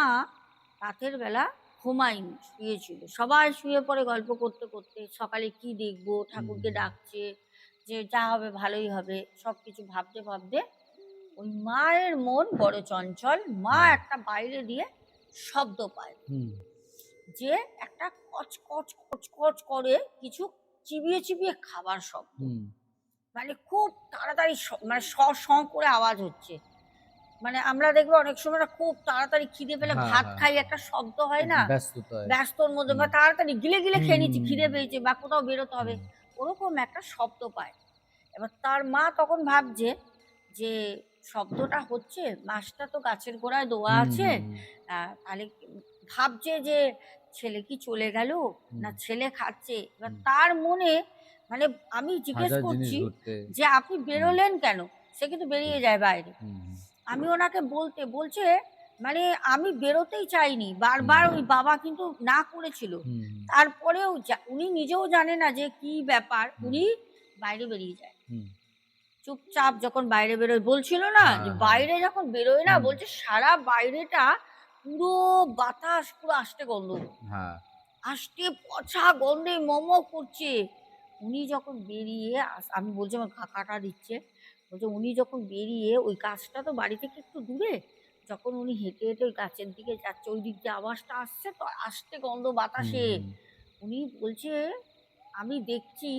রাতের বেলা ঘুমায়নি, শুয়েছিল, সবাই শুয়ে পড়ে গল্প করতে করতে, সকালে কি দেখবো, ঠাকুরকে হুম, ডাকছে যে যা হবে ভালোই হবে, সব কিছু ভাবতে ভাবতে ওই মায়ের মন বড় চঞ্চল, মা হ্যাঁ, একটা বাইরে দিয়ে শব্দ পায়, হুম, যে একটা কচ কচ কচ কচ করে কিছু চিবিয়ে চিবিয়ে খাবার শব্দ, হুম। মানে খুব তাড়াতাড়ি মানে স স করে আওয়াজ হচ্ছে। মানে আমরা দেখবো অনেক সময় না, খুব তাড়াতাড়ি খিদে পেলে হ্যাঁ, ভাত হ্যাঁ, খাই, হ্যাঁ। একটা শব্দ হয় না, ব্যস্ততায়। ব্যস্তর মধ্যে হুম, বা তাড়াতাড়ি গিলে গিলে হুম, খেয়ে হুম, নিচ্ছি, হুম, খিদে পেয়েছে বা কোথাও বেরোতে হবে, হুম, ওরকম একটা শব্দ পায়। এবার তার মা তখন ভাবছে যে শব্দটা হচ্ছে, মাছটা তো গাছের গোড়ায় দোয়া হুম, আছে, হুম, হুম, তাহলে ভাবছে যে ছেলে কি চলে গেল, হুম, না ছেলে খাচ্ছে। এবার হুম। তার মনে, মানে আমি জিজ্ঞেস হাজার জিনিস করছি ঘুরতে। যে আপনি হুম, বেরোলেন কেন, সে কিন্তু সেই। বেরিয়ে যায় বাইরে। হুম, হুম, আমি ওনাকে বলছে, মানে আমি বেরোতেই চাইনি, হুম, বারবার ওই বাবা কিন্তু না করেছিল। হুম, তারপরেও উনি নিজেও জানে না যে কি ব্যাপার, হুম, উনি বাইরে বেরিয়ে যায়। হুম। চুপচাপ যখন বাইরে বেরোয়, বলছিল না হ্যাঁ, যে হ্যাঁ। বাইরে যখন বেরোয় না, হুম, বলছে সারা বাইরেটা পুরো বাতাস পুরো আষ্টে গন্ধ, হ্যাঁ। আষ্টে পচা গন্ধে করছে। উনি যখন বেরিয়ে আমি বলছি আমার কাটা দিচ্ছে, বলছে উনি যখন বেরিয়ে, ওই গাছটা তো বাড়ি থেকে একটু দূরে, যখন উনি হেঁটে হেঁটে ওই গাছের দিকে যাচ্ছে, ওই দিক দিয়ে আওয়াজটা আসছে তো, আষ্টে গন্ধ হুম, বাতাসে, হুম, উনি বলছে আমি দেখছি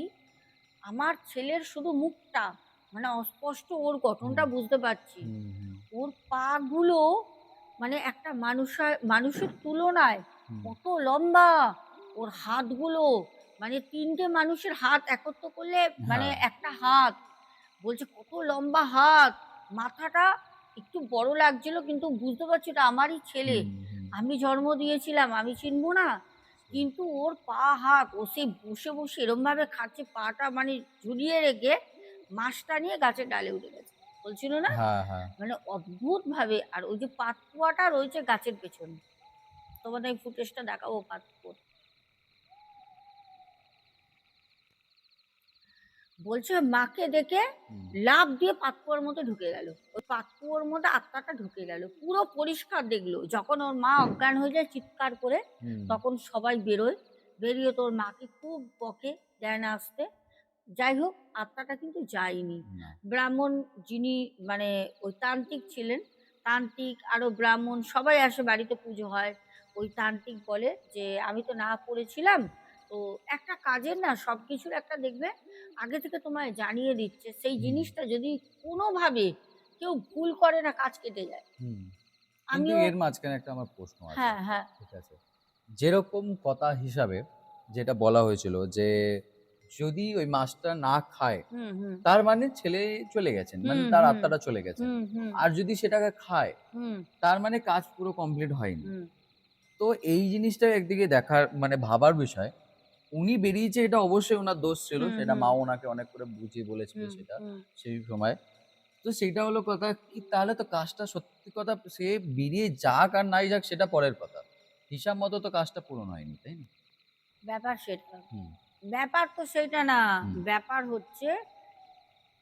আমার ছেলের শুধু মুখটা, মানে অস্পষ্ট ওর হুম, গঠনটা বুঝতে পারছি, হুম, হুম, ওর পা গুলো মানে একটা মানুষের তুলনায় হুম। কত লম্বা ওর হাতগুলো, মানে 3টে মানুষের হাত একত্র করলে মানে হ্যাঁ। একটা হাত। বলছে কত লম্বা হাত, মাথাটা একটু বড় লাগছিল কিন্তু বুঝতে পারছি ওটা আমারই ছেলে। হুম, হুম। আমি জন্ম দিয়েছিলাম, আমি চিনবো না? সেই। কিন্তু ওর পা হাত ও সেই বসে, বসে এরমভাবে খাচ্ছে, পাটা মানে ঝুলিয়ে রেখে মাছটা নিয়ে গাছের ডালে উঠে গেছে। বলছিল না? হ্যাঁ, হ্যাঁ। মানে অদ্ভুতভাবে। আর ওই যে পাতকুয়াটা রয়েছে গাছের পেছনে। তোমাদের এই ফুটেজটা দেখাবো পাতকুয়োর। বলছে মাকে দেখে হুম, লাফ দিয়ে পাতকুয়োর মধ্যে ঢুকে গেল। ওই পাতকুয়োর মধ্যে আত্মাটা ঢুকে গেল। পুরো পরিষ্কার দেখলো। যখন ওর মা অজ্ঞান হয়ে যায় চিৎকার করে, হুম। তখন সবাই বেরোয়। বেরিয়ে তো ওর মাকে খুব বকে, দেয় না আসতে। যাই হোক, আত্মাটা কিন্তু যায়নি। না। ব্রাহ্মণ যিনি মানে ওই তান্ত্রিক ছিলেন, তান্ত্রিক আরও ব্রাহ্মণ সবাই আসে, বাড়িতে পুজো হয়। ওই তান্ত্রিক বলে যে আমি তো না করেছিলাম, তো একটা কাজের না সব কিছুর একটা দেখবে আগে থেকে তোমায় জানিয়ে দিচ্ছে, সেই হুম, জিনিসটা যদি কোনোভাবে কেউ ভুল করে না কাজ কেটে যায়। হুম। কিন্তু আমিও এর মাঝখানে একটা আমার প্রশ্ন আছে। হ্যাঁ, হ্যাঁ। ঠিক আছে? যেরকম কথা হিসাবে যেটা বলা হয়েছিল যে, যদি ওই মাছটা না খায়, হুম, হুম। তার মানে ছেলে চলে গেছেন। মানে হুম, তার হুম। আত্মাটা চলে গেছেন। হুম, হুম। আর যদি সেটাকে খায়, হুম, তার মানে কাজ পুরো কমপ্লিট হয়নি। হুম। তো এই জিনিসটা একদিকে দেখার মানে ভাবার বিষয়। উনি বেরিয়েছে এটা অবশ্যই উনার দোষ ছিল। হুম, সেটা হুম। মাও উনাকে অনেক করে বুঝিয়ে বলেছিল হুম, সেটা হুম। সেই সময়। তো সেইটা হলো কথা কি তাহলে তো কাজটা সত্যি কথা সে বেরিয়ে যাক আর নাই যাক সেটা পরের কথা। হিসাব মতো তো কাজটা পূরণ হয়নি, তাই না? ব্যাপার সেটা। হুম, ব্যাপার তো সেইটা না। হুম, ব্যাপার হচ্ছে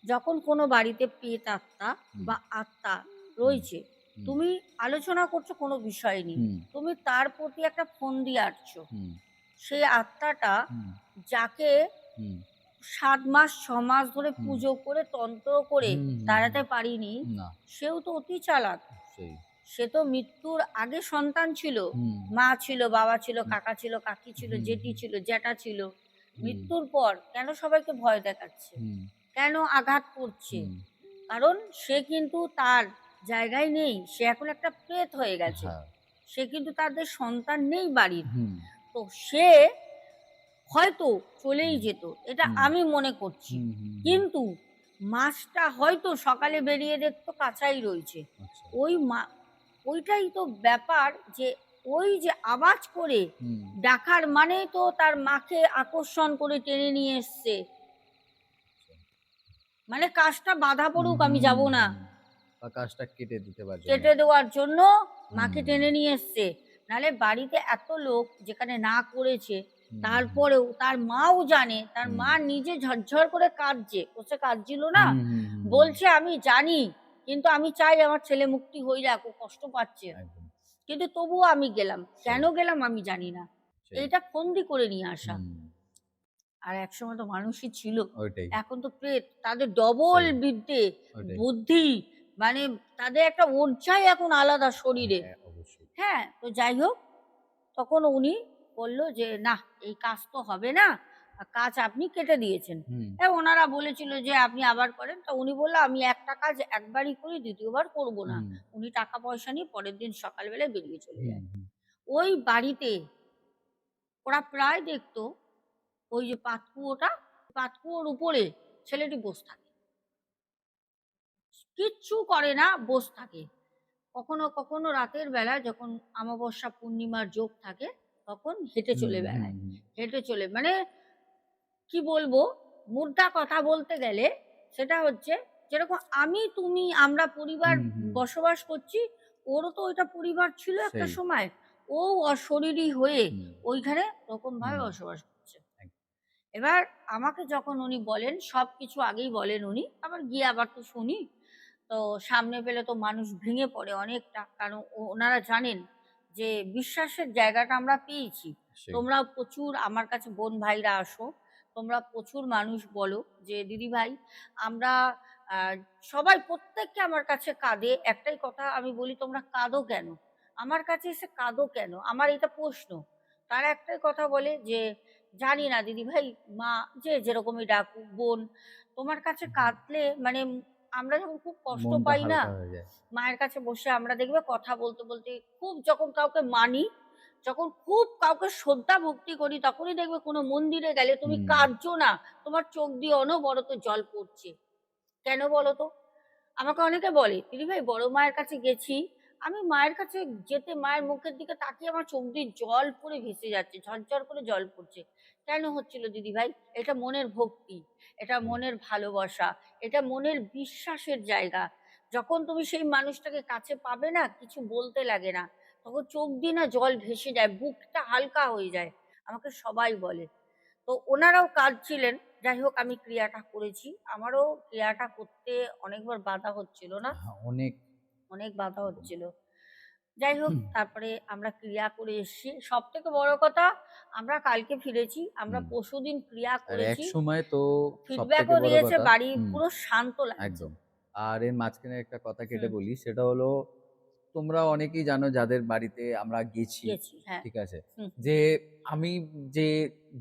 যখন কোনো বাড়িতে প্রেত আত্মা হুম, বা আত্মা হুম, রয়েছে, হুম, তুমি আলোচনা করছো কোনো বিষয় নিয়ে। হুম, তুমি তার প্রতি একটা ফন্দি আঁটছো। হুম, সেই আত্মাটা হুম, যাকে হুম, ৭ মাস ৬ মাস ধরে হুম, পুজো করে তন্ত্র করে হুম, হুম, হুম। তাড়াতে পারিনি, না, সেও তো অতি চালাক। সেই। সে তো মৃত্যুর আগে সন্তান ছিল। হুম, মা ছিল, বাবা ছিল, হুম, কাকা ছিল, কাকি ছিল, হুম, জেঠি হুম, ছিল, জ্যাঠা ছিল। হুম, মৃত্যুর পর কেন সবাইকে ভয় দেখাচ্ছে? হুম, কেন আঘাত করছে? হুম, কারণ সে কিন্তু তার জায়গায় নেই। সে এখন একটা প্রেত হয়ে গেছে। হ্যাঁ, সে কিন্তু তাদের সন্তান নেই বাড়ির। হুম, তো সে হয়তো চলেই হুম, যেত। এটা হুম, আমি মনে করছি। হুম, হুম, হুম, কিন্তু মাছটা হয়তো সকালে বেরিয়ে দেখতো কাঁচাই রয়েছে। আচ্ছা, ওই মা ওইটাই তো ব্যাপার, যে ওই যে আওয়াজ করে হুম, ডাকার মানেই তো তার মাকে আকর্ষণ করে টেনে নিয়ে এসছে। আচ্ছা, মানে কাজটা বাধা হুম, পড়ুক আমি হুম, যাব না। হুম। বা কাজটা কেটে দিতে পারার জন্য। কেটে দেওয়ার জন্য মাকে হুম, টেনে নিয়ে এসছে। নাহলে বাড়িতে এত লোক যেখানে না করেছে, হুম, হুম, তারপরেও তার মাও জানে, তার হুম, মা নিজে ঝরঝর করে কাঁদছে। বসে কাঁদছিল না? হুম, হুম, হুম, হুম, বলছে আমি জানি, কিন্তু আমি চাই আমার ছেলে মুক্তি হয়ে যাক, ও কষ্ট পাচ্ছে। একদম। কিন্তু তবুও আমি গেলাম। কেন সেই, গেলাম আমি জানি না। সেই। এইটা ফন্দি করে নিয়ে আসা। হুম, আর একসময় তো মানুষই ছিল। ওইটাই, এখন তো প্রেত। তাদের ডবল সেই, বিদ্যে, ওইটাই। বুদ্ধি, মানে তাদের একটা ওর্জাই এখন আলাদা শরীরে। হ্যাঁ, অবশ্যই। হ্যাঁ? তো যাই হোক, তখন উনি বলল যে, "নাহ, এই কাজ তো হবে না। কাজ আপনি কেটে দিয়েছেন।" হুম, ওনারা বলেছিল যে, "আপনি আবার করেন।" তো উনি বলল, "আমি একটা কাজ একবারই করি, দ্বিতীয়বার করব না।" হুম, উনি টাকা পয়সা নিয়ে পরের দিন সকালবেলায় বেরিয়ে চলে হুম, যায়। হুম, ওই বাড়িতে ওরা প্রায় দেখতো ওই যে পাতকুয়োটা, পাতকুয়োর উপরে ছেলেটি বসে থাকে। কিচ্ছু করে না, বসে থাকে। কখনো, কখনো রাতের বেলায় যখন অমাবস্যা পূর্ণিমার যোগ থাকে, তখন হেঁটে হুম, চলে হুম, বেড়ায়। হুম, হেঁটে চলে মানে কি বলবো? মোদ্দা কথা বলতে গেলে সেটা হচ্ছে যেরকম আমি, তুমি, আমরা পরিবার হুম, হুম, বসবাস করছি, ওরও তো ওইটা পরিবার ছিল একটা সেই, সময়। ও অশরীরী হয়ে হুম, ওইখানে ওরকমভাবে হুম, বসবাস করছে। এক এবার আমাকে যখন উনি বলেন, সবকিছু আগেই বলেন উনি। আবার গিয়ে আবার তো শুনি। তো সামনে পেলে তো মানুষ ভেঙে পড়ে অনেকটা। কারণ ওনারা জানেন যে বিশ্বাসের জায়গাটা আমরা পেয়েছি। সেই, তোমরা প্রচুর আমার কাছে বোন ভাইরা আসো। তোমরা প্রচুর মানুষ বলো যে, "দিদিভাই আমরা আ সবাই প্রত্যেককে আমার কাছে কাঁদে। একটাই কথা আমি বলি, "তোমরা কাঁদো কেন? আমার কাছে এসে কাঁদো কেন?" আমার এটা প্রশ্ন। তারা একটাই কথা বলে যে, "জানি না দিদিভাই, মা যে যেরকমই ডাকুক, বোন, তোমার কাছে হুম, কাঁদলে মানে আমরা যখন খুব কষ্ট মনটা পাই না, হালকা হয়ে যায়। মায়ের কাছে বসে আমরা দেখবে কথা বলতে, বলতে খুব যখন কাউকে মানি, যখন খুব কাউকে শ্রদ্ধা ভক্তি করি তখনই দেখবে কোনো মন্দিরে গেলে তুমি হুম। কাঁদছো না, তোমার চোখ দিয়ে অনবরত জল পড়ছে। কেন বলো তো? আমাকে অনেকে বলে, "দিদিভাই বড় মায়ের কাছে গেছি। আমি মায়ের কাছে যেতে মায়ের মুখের দিকে তাকিয়ে আমার চোখ দিয়ে জল পড়ে ভেসে যাচ্ছে। ঝরঝর করে জল পড়ছে। কেন হচ্ছিল দিদিভাই? এটা মনের ভক্তি, এটা হুম। মনের ভালোবাসা, এটা মনের বিশ্বাসের জায়গা। যখন তুমি সেই মানুষটাকে কাছে পাবে না, কিছু বলতে লাগে না। তখন চোখ দিয়ে না জল ভেসে যায়, বুকটা হালকা হয়ে যায়। আমাকে সবাই বলে। তো ওনারাও কাঁদছিলেন। যাই হোক আমি ক্রিয়াটা করেছি। আমারও ক্রিয়াটা করতে অনেকবার বাধা হচ্ছিল না? হ্যাঁ, অনেক। অনেক বাধা হচ্ছিল। যাই হোক তারপরে আমরা ক্রিয়া করে এসছি। সবথেকে বড় কথা আমরা কালকে ফিরেছি। আমরা হুম। পরশুদিন ক্রিয়া আর করেছি। একসময় তো সবথেকে ফিডব্যাকও বড় দিয়েছে, কথা, বাড়ি হুম, পুরো শান্ত লাগছে। একদম। আর এর মাঝখানে একটা কথা কেটে হুম, বলি, সেটা হলো তোমরা অনেকেই জানো যাদের বাড়িতে আমরা গেছি, গেছি। হ্যাঁ। ঠিক আছে? হুম, যে আমি যে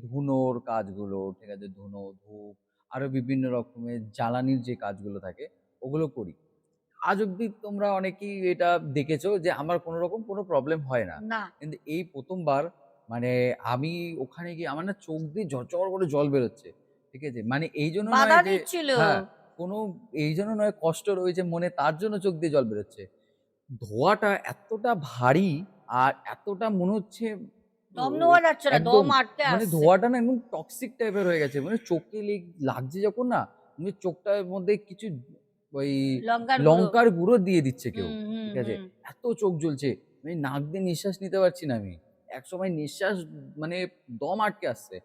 ধুনোর কাজগুলো, ঠিক আছে? ধুনো, ধূপ আরো বিভিন্ন রকমের জ্বালানির যে কাজগুলো থাকে ওগুলো করি। আজ অব্দি তোমরা অনেকেই এটা দেখেছো যে আমার কোনো রকম কোনো প্রবলেম হয় না। না, কিন্তু এই ১ম বার মানে আমি ওখানে গিয়ে আমার না চোখ দিয়ে ঝরঝর করে জল বেরোচ্ছে। ঠিক আছে? মানে এইজন্য নয় বাধা যে, দিচ্ছিল। হ্যাঁ, কোনো এইজন্য নয় কষ্ট রয়েছে মনে তার জন্য চোখ দিয়ে জল বেরোচ্ছে। ধোঁয়াটা এতটা ভারী আর এতটা মনে হচ্ছে ও দম নেওয়া যাচ্ছে না, একদম দম আটকে মানে আসছে। ধোঁয়াটা না একদম টক্সিক টাইপের হয়ে গেছে। মানে চোখে লাগছে যখন না, মানে চোখটার মধ্যে কিছু ওই লঙ্কার গুঁড়ো। লঙ্কার গুঁড়ো দিয়ে দিচ্ছে কেউ। হুম, হুম, ঠিক আছে? হুম। এত চোখ জ্বলছে। মানে নাক দিয়ে নিঃশ্বাস নিতে পারছি না আমি। একসময় নিঃশ্বাস মানে দম আটকে আসছে।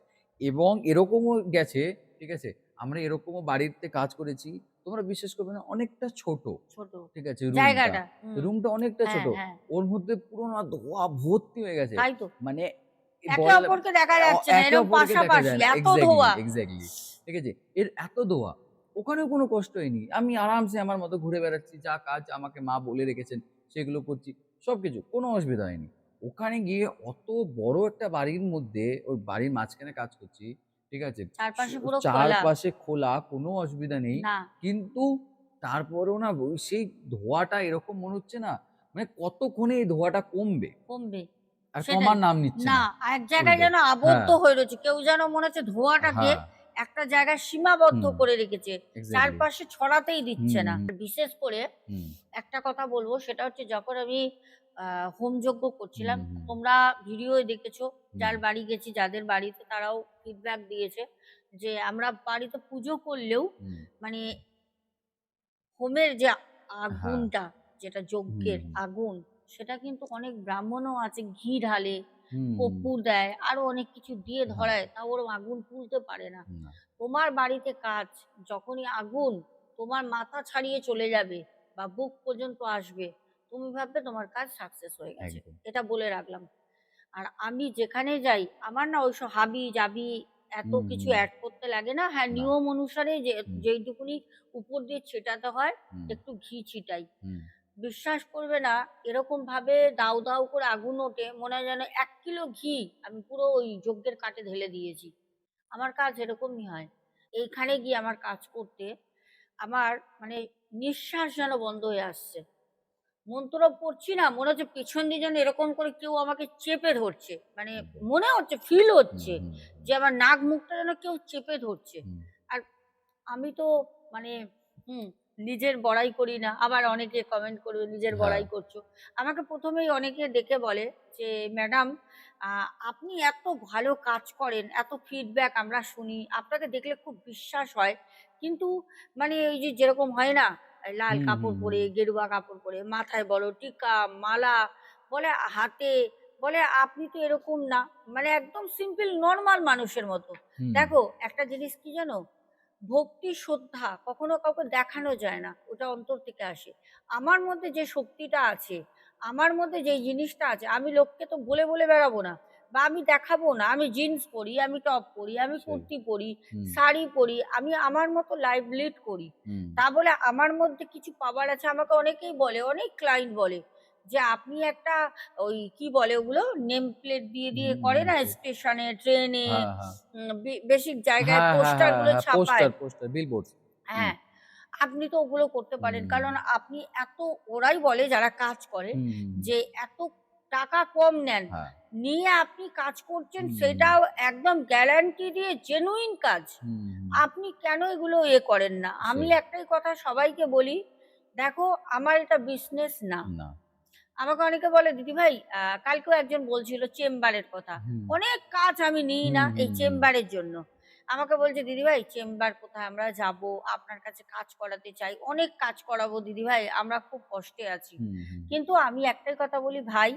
এবং এরকমও গেছে, ঠিক আছে? আমরা এরকমও বাড়িতে কাজ করেছি। তোমরা বিশ্বাস করবে না, অনেকটা ছোট। ছোট ঠিক আছে? রুমটা। জায়গাটা। হুম। রুমটা অনেকটা হ্যাঁ, ছোট। হ্যাঁ। ওর মধ্যে পুরো না ধোঁয়া ভর্তি হয়ে গেছে। তাই তো। মানে একে বলা অপরকে দেখা যাচ্ছে না। একে এরকম অপরকে দেখা পাশাপাশি যায় না। এত এক্সাক্টলি, ধোঁয়া। এক্সাক্টলি। ঠিক আছে? এর এত ধোঁয়া। ওখানেও কোনো কষ্ট হয়নি। আমি আরামসে আমার মতো ঘুরে বেড়াচ্ছি। যা কাজ আমাকে মা বলে রেখেছেন সেগুলো করছি। সবকিছু। কোনো অসুবিধা হয়নি। ওখানে গিয়ে অত বড় একটা বাড়ির মধ্যে ওই বাড়ির মাঝখানে কাজ করছি। ঠিক আছে? চারপাশে পুরো খোলা। চারপাশে খোলা, কোনো অসুবিধা নেই। না, কিন্তু তারপরেও না ওই সেই ধোঁয়াটা এরকম মনে হচ্ছে না, মানে কতক্ষণে এই ধোঁয়াটা কমবে? কমবে। আর সেটাই। কমার নাম নিচ্ছে না, না এক জায়গায় উল্টে। যেন আবদ্ধ হ্যাঁ, হয়ে রয়েছে। কেউ যেন মনে হচ্ছে ধোঁয়াটাকে হ্যাঁ, একটা জায়গায় সীমাবদ্ধ হুম, করে রেখেছে। এক্সাক্টলি। চারপাশে ছড়াতেই হুম, দিচ্ছে না। হুম, বিশেষ করে হুম, একটা কথা বলব, সেটা হচ্ছে যখন আমি হোমযজ্ঞ করছিলাম, হুম, হুম, তোমরা ভিডিওয় দেখেছো, হুম, যার বাড়ি গেছি, যাদের বাড়িতে তারাও ফিডব্যাক দিয়েছে যে আমরা বাড়িতে পুজো করলেও হুম, মানে হোমের যে হ্যাঁ, আগুনটা, যেটা হুম, যজ্ঞের হুম, আগুন, সেটা কিন্তু অনেক ব্রাহ্মণও আছে ঘি ঢালে, হুম, হুম, কর্পূর দেয়, আরো অনেক কিছু দিয়ে হ্যাঁ, ধরায়, তাও ওরম আগুন তুলতে পারে না। না, তোমার বাড়িতে কাজ, যখনই আগুন তোমার মাথা ছাড়িয়ে চলে যাবে বা বুক পর্যন্ত আসবে, তুমি ভাববে তোমার কাজ সাকসেস হয়ে গেছে। একদম। এটা বলে রাখলাম। আর আমি যেখানে যাই আমার না ওইসব হাবি-জাবি এত হুম, কিছু হুম, এড করতে লাগে না। হ্যাঁ, না, নিয়ম অনুসারে হুম, যেইটুকুনি উপর দিয়ে ছিটাতে হয়, হুম, একটু ঘি ছিটাই। হুম, বিশ্বাস করবে না, এরকমভাবে দাউ, দাউ করে আগুন ওঠে, মনে হয় যেন ১ কিলো ঘি আমি পুরো ওই যজ্ঞের কাঠে ঢেলে দিয়েছি। আমার কাজ এরকমই হয়। এইখানে গিয়ে আমার কাজ করতে আমার মানে নিঃশ্বাস যেন বন্ধ হয়ে আসছে। মন্ত্র পড়ছি না, মনে হচ্ছে পেছন দিয়ে যেন এরকম করে কেউ আমাকে চেপে ধরছে। মানে একদম। মনে হচ্ছে, ফিল হুম, হচ্ছে হুম, যে আমার নাক মুখটা যেন কেউ চেপে ধরছে। হুম, আর আমি তো মানে হুম, নিজের বড়াই করি না। আবার অনেকে কমেন্ট করবে নিজের হ্যাঁ, বড়াই করছো। আমাকে ১ম এই অনেকে ডেকে বলে যে, "ম্যাডাম আ আপনি এত ভালো কাজ করেন, এত ফিডব্যাক আমরা শুনি। আপনাকে দেখলে খুব বিশ্বাস হয়। কিন্তু মানে ওই যে যেরকম হয় না, লাল হুম, হুম, কাপড় হুম, পরে, গেরুয়া কাপড় পরে, মাথায় বড় টিকা, মালা, বলে হাতে, বলে আপনি তো এরকম না। মানে একদম সিম্পল নরমাল মানুষের মতো।" হুম, দেখো একটা জিনিস কি জানো? ভক্তি, শ্রদ্ধা কখনো কাউকে দেখানো যায় না। ওটা অন্তর থেকে আসে। আমার মধ্যে যে শক্তিটা আছে, আমার মধ্যে যেই জিনিসটা আছে, আমি লোককে তো বলে বেড়াবো না বা আমি দেখাবো না। আমি জিন্স পরি, আমি টপ পরি, আমি সেই। কুর্তি পরি, হুম, শাড়ি পরি। আমি আমার মতো লাইফ লিড করি। হুম, তা বলে আমার মধ্যে কিছু পাওয়ার আছে, আমাকে অনেকেই বলে, অনেক ক্লায়েন্ট বলে যে, "আপনি একটা ওই কি বলে ওগুলো? নেম প্লেট দিয়ে হুম, করে নেম না প্লেট। স্টেশনে, ট্রেনে, হ্যাঁ, হ্যাঁ। বেসিক জায়গায় হ্যাঁ, হ্যাঁ, পোস্টার হ্যাঁ, গুলো হ্যাঁ, ছাপায়।" Poster, poster, billboards. হুম, হ্যাঁ, আপনি তো ওগুলো করতে পারেন। হুম, কারণ আপনি এত, ওরাই বলে যারা কাজ করে হুম, হুম, হুম, যে এত টাকা কম নেন, হ্যাঁ। নিয়ে আপনি কাজ করছেন, হুম, সেটাও একদম গ্যারান্টি দিয়ে জেনুইন কাজ। হুম, হুম, আপনি কেন এগুলো করেন না? আমি সেই একটাই কথা সবাইকে বলি, দেখো আমার এটা বিজনেস না। না। আমাকে অনেকে বলে, "দিদিভাই" কালকেও একজন বলছিল চেম্বারের কথা। হুম, অনেক কাজ আমি নিই হুম, না এই হুম, হুম, চেম্বারের জন্য। আমাকে বলছে, "দিদিভাই চেম্বার কোথায়? আমরা যাবো, আপনার কাছে কাজ করাতে চাই। অনেক কাজ করাবো দিদিভাই, আমরা খুব কষ্টে আছি।" হুম, হুম, কিন্তু আমি একটাই কথা বলি, "ভাই,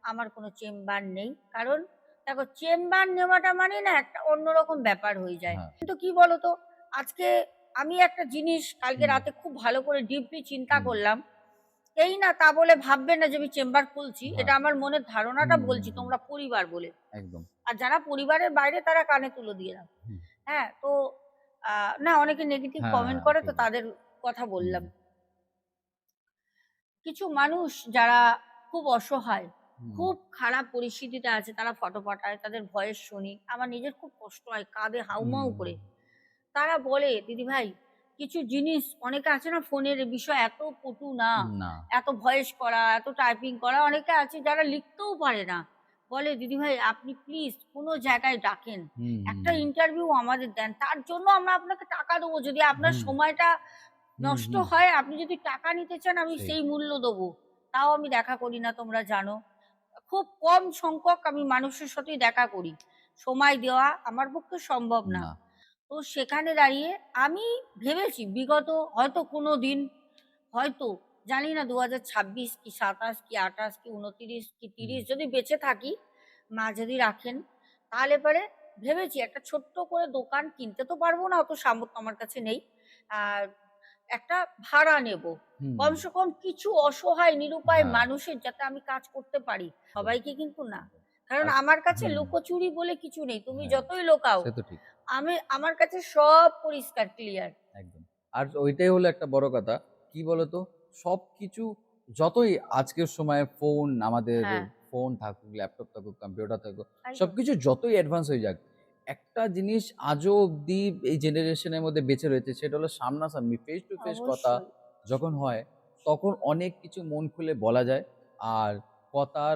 আমার কোনো চেম্বার নেই।" কারণ দেখো চেম্বার নেওয়াটা মানে না একটা অন্যরকম ব্যাপার হয়ে যায়। হ্যাঁ, কিন্তু কি বলতো, আজকে আমি একটা জিনিস কালকে হুম, রাতে খুব ভালো করে ডিপলি চিন্তা হুম, করলাম। এই না তা বলে ভাববে না যে আমি চেম্বার খুলছি। হ্যাঁ, এটা আমার মনের ধারণাটা হুম, হুম, বলছি, হুম, তোমরা পরিবার বলে। একদম। আর যারা পরিবারের বাইরে তারা কানে তুলো দিয়ে দাও। হুম, হ্যাঁ? তো আ না অনেকে নেগেটিভ হ্যাঁ, কমেন্ট হ্যাঁ, করে তো ঠিক আছে। তাদের কথা হুম, বললাম। কিছু মানুষ যারা খুব অসহায়, হুম, খুব খারাপ পরিস্থিতিতে আছে, তারা ফটো পাঠায়, তাদের ভয়েস শুনি। আমার নিজের খুব কষ্ট হয়, কাঁদে হাউমাউ হুম, করে। তারা বলে, "দিদিভাই কিছু জিনিস অনেকে আছে না ফোনের বিষয় এত পটু না, না। এত ভয়েস করা, এত টাইপিং করা।" অনেকে আছে যারা লিখতেও পারে না। বলে, "দিদিভাই আপনি প্লিজ কোনো জায়গায় ডাকেন। হুম, হুম, একটা ইন্টারভিউ আমাদের দেন। তার জন্য আমরা আপনাকে টাকা দেবো। যদি আপনার হুম, সময়টা হুম, নষ্ট হুম, হয়, আপনি যদি টাকা নিতে চান আমি সেই। সেই মূল্য দেবো। তাও আমি দেখা করি না তোমরা জানো। খুব কম সংখ্যক আমি মানুষের সাথেই দেখা করি। সময় দেওয়া আমার পক্ষে সম্ভব না।" না। তো সেখানে দাঁড়িয়ে আমি ভেবেছি বিগত হয়তো কোনো দিন, হয়তো জানি না ২০২৬ কি ২৭ কি ২৮ কি ২৯ কি হুম, ৩০ যদি বেঁচে থাকি, মা যদি রাখেন, তাহলে পরে ভেবেছি একটা ছোট্ট করে দোকান কিনতে তো পারবো না, অত সামর্থ্য আমার কাছে নেই। আর একটা ভাড়া নেবো। হুম, কমসে কম কিছু অসহায় নিরুপায় হ্যাঁ, মানুষের যাতে আমি কাজ করতে পারি। একদম, সবাইকে কিন্তু না। কারণ আর আমার কাছে হুম, লুকোচুরি বলে কিছু নেই। তুমি হ্যাঁ, যতই লোকাও, সে তো ঠিক। আমার কাছে সব পরিষ্কার ক্লিয়ার। একদম। আর ওইটাই হলো একটা বড় কথা। কি বলতো? সবকিছু যতই আজকের সময়ে ফোন আমাদের হ্যাঁ, ফোন থাকুক, ল্যাপটপ থাকুক, কম্পিউটার থাকুক, তাই তো। সবকিছু যতই অ্যাডভান্স হয়ে যাক, একটা জিনিস আজও অব্দি এই জেনারেশনের মধ্যে বেঁচে রয়েছে সেটা হলো সামনাসামনি ফেস টু ফেস কথা অবশ্যই। যখন হয়, তখন অনেক কিছু মন খুলে বলা যায়। আর কথার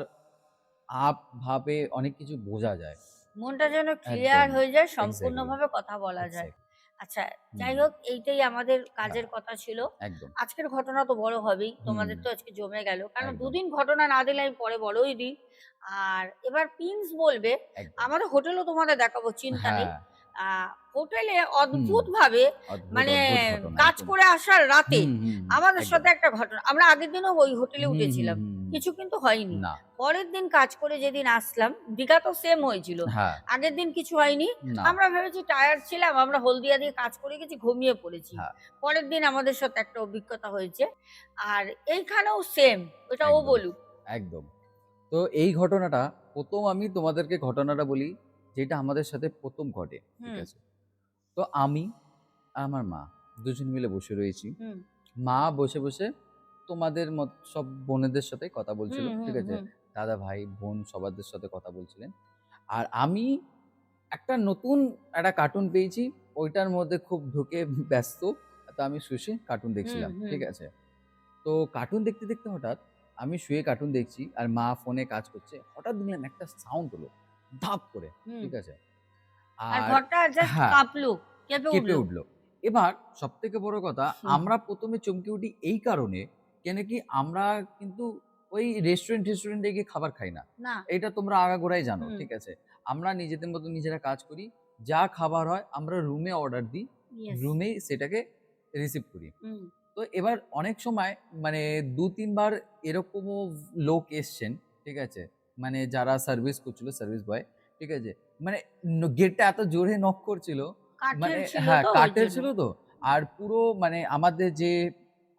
ভাবে অনেক কিছু বোঝা যায়। মনটা যেন ক্লিয়ার একদম। হয়ে যায়, এক্সাক্টলি, সম্পূর্ণভাবে কথা বলা যায়। এক্সাক্টলি। আচ্ছা, হুম, যাই হোক এইটাই আমাদের হ্যাঁ, কাজের কথা ছিল। একদম। আজকের ঘটনা তো বড় হবেই। হুম, তোমাদের তো আজকে জমে গেল। কারণ একদম, দুদিন ঘটনা না দিলে আমি পরে বড়ই দিই। আর এবার প্রিন্স বলবে, একদম। আমাদের হোটেলও তোমাদের দেখাবো, চিন্তা নেই। হ্যাঁ, আ হোটেলে হুম। অদ্ভুতভাবে অদ্ভুত, মানে অদ্ভুত ঘটনা কাজ একদম। করে আসার রাতে হুম, হুম, হুম। আমাদের একদম। সাথে একটা ঘটনা। আমরা আগের দিনও ওই হোটেলে হুম, হুম, উঠেছিলাম। হুম, হুম। কিছু কিন্তু হয়নি। না। পরের দিন কাজ করে যেদিন আসলাম, দীঘা তো সেম হয়েছিল। হ্যাঁ, আগের দিন কিছু হয়নি। না। আমরা ভেবেছি টায়ার্ড ছিলাম, আমরা হলদিয়া দিয়ে কাজ করে গেছি, ঘুমিয়ে পড়েছি। হ্যাঁ, পরের দিন আমাদের সাথে একটা অভিজ্ঞতা হয়েছে। আর এইখানেও সেম, ওটা ও একদম, বলুক। একদম। তো এই ঘটনাটা ১ম আমি তোমাদেরকে ঘটনাটা বলি, যেটা আমাদের সাথে ১ম ঘটে। ঠিক হুম, আছে? তো আমি আর আমার মা দুজন মিলে বসে রয়েছি। হুম, মা বসে, বসে তোমাদের সব বোনেদের সাথে কথা বলছিল। হুম, ঠিক হুম, আছে? হুম। দাদা, ভাই, বোন সবাদের সাথে কথা বলছিলেন। আর আমি একটা নতুন একটা কার্টুন পেয়েছি। ওইটার মধ্যে খুব ঢুকে ব্যস্ত। তো আমি শুয়ে কার্টুন হুম, দেখছিলাম। হুম, ঠিক আছে? তো কার্টুন দেখতে, দেখতে হঠাৎ আমি শুয়ে কার্টুন দেখছি আর মা ফোনে কাজ করছে। হঠাৎ দেখলাম একটা সাউন্ড হলো। ধাপ করে। হুম। ঠিক আছে? আর আর ঘরটা জাস্ট হ্যাঁ, কাঁপলো, কেঁপে কেঁপে উঠলো। উঠল। এবার সবথেকে বড় কথা, হুম, আমরা ১ম এ চমকে উঠি এই কারণে, কেন কি আমরা কিন্তু ওই রেস্টুরেন্টে গিয়ে খাবার খাই না। না। এইটা তোমরা আগাগোড়াই জানো। হুম, ঠিক আছে? আমরা নিজেদের মতো নিজেরা কাজ করি। যা খাবার হয় আমরা রুমে অর্ডার দিই। ইয়েস। রুমেই সেটাকে রিসিভ করি। হুম, তো এবার অনেক সময় মানে ২-৩ বার এরকমও লোক এসছেন। ঠিক আছে? মানে যারা সার্ভিস করছিল, সার্ভিস বয়। ঠিক আছে? মানে গেটটা এত জোরে নক করছিল, কাঠের মানে ছিল হ্যাঁ, তো ওই কাঠের জন্য। ছিল তো। আর পুরো মানে আমাদের যে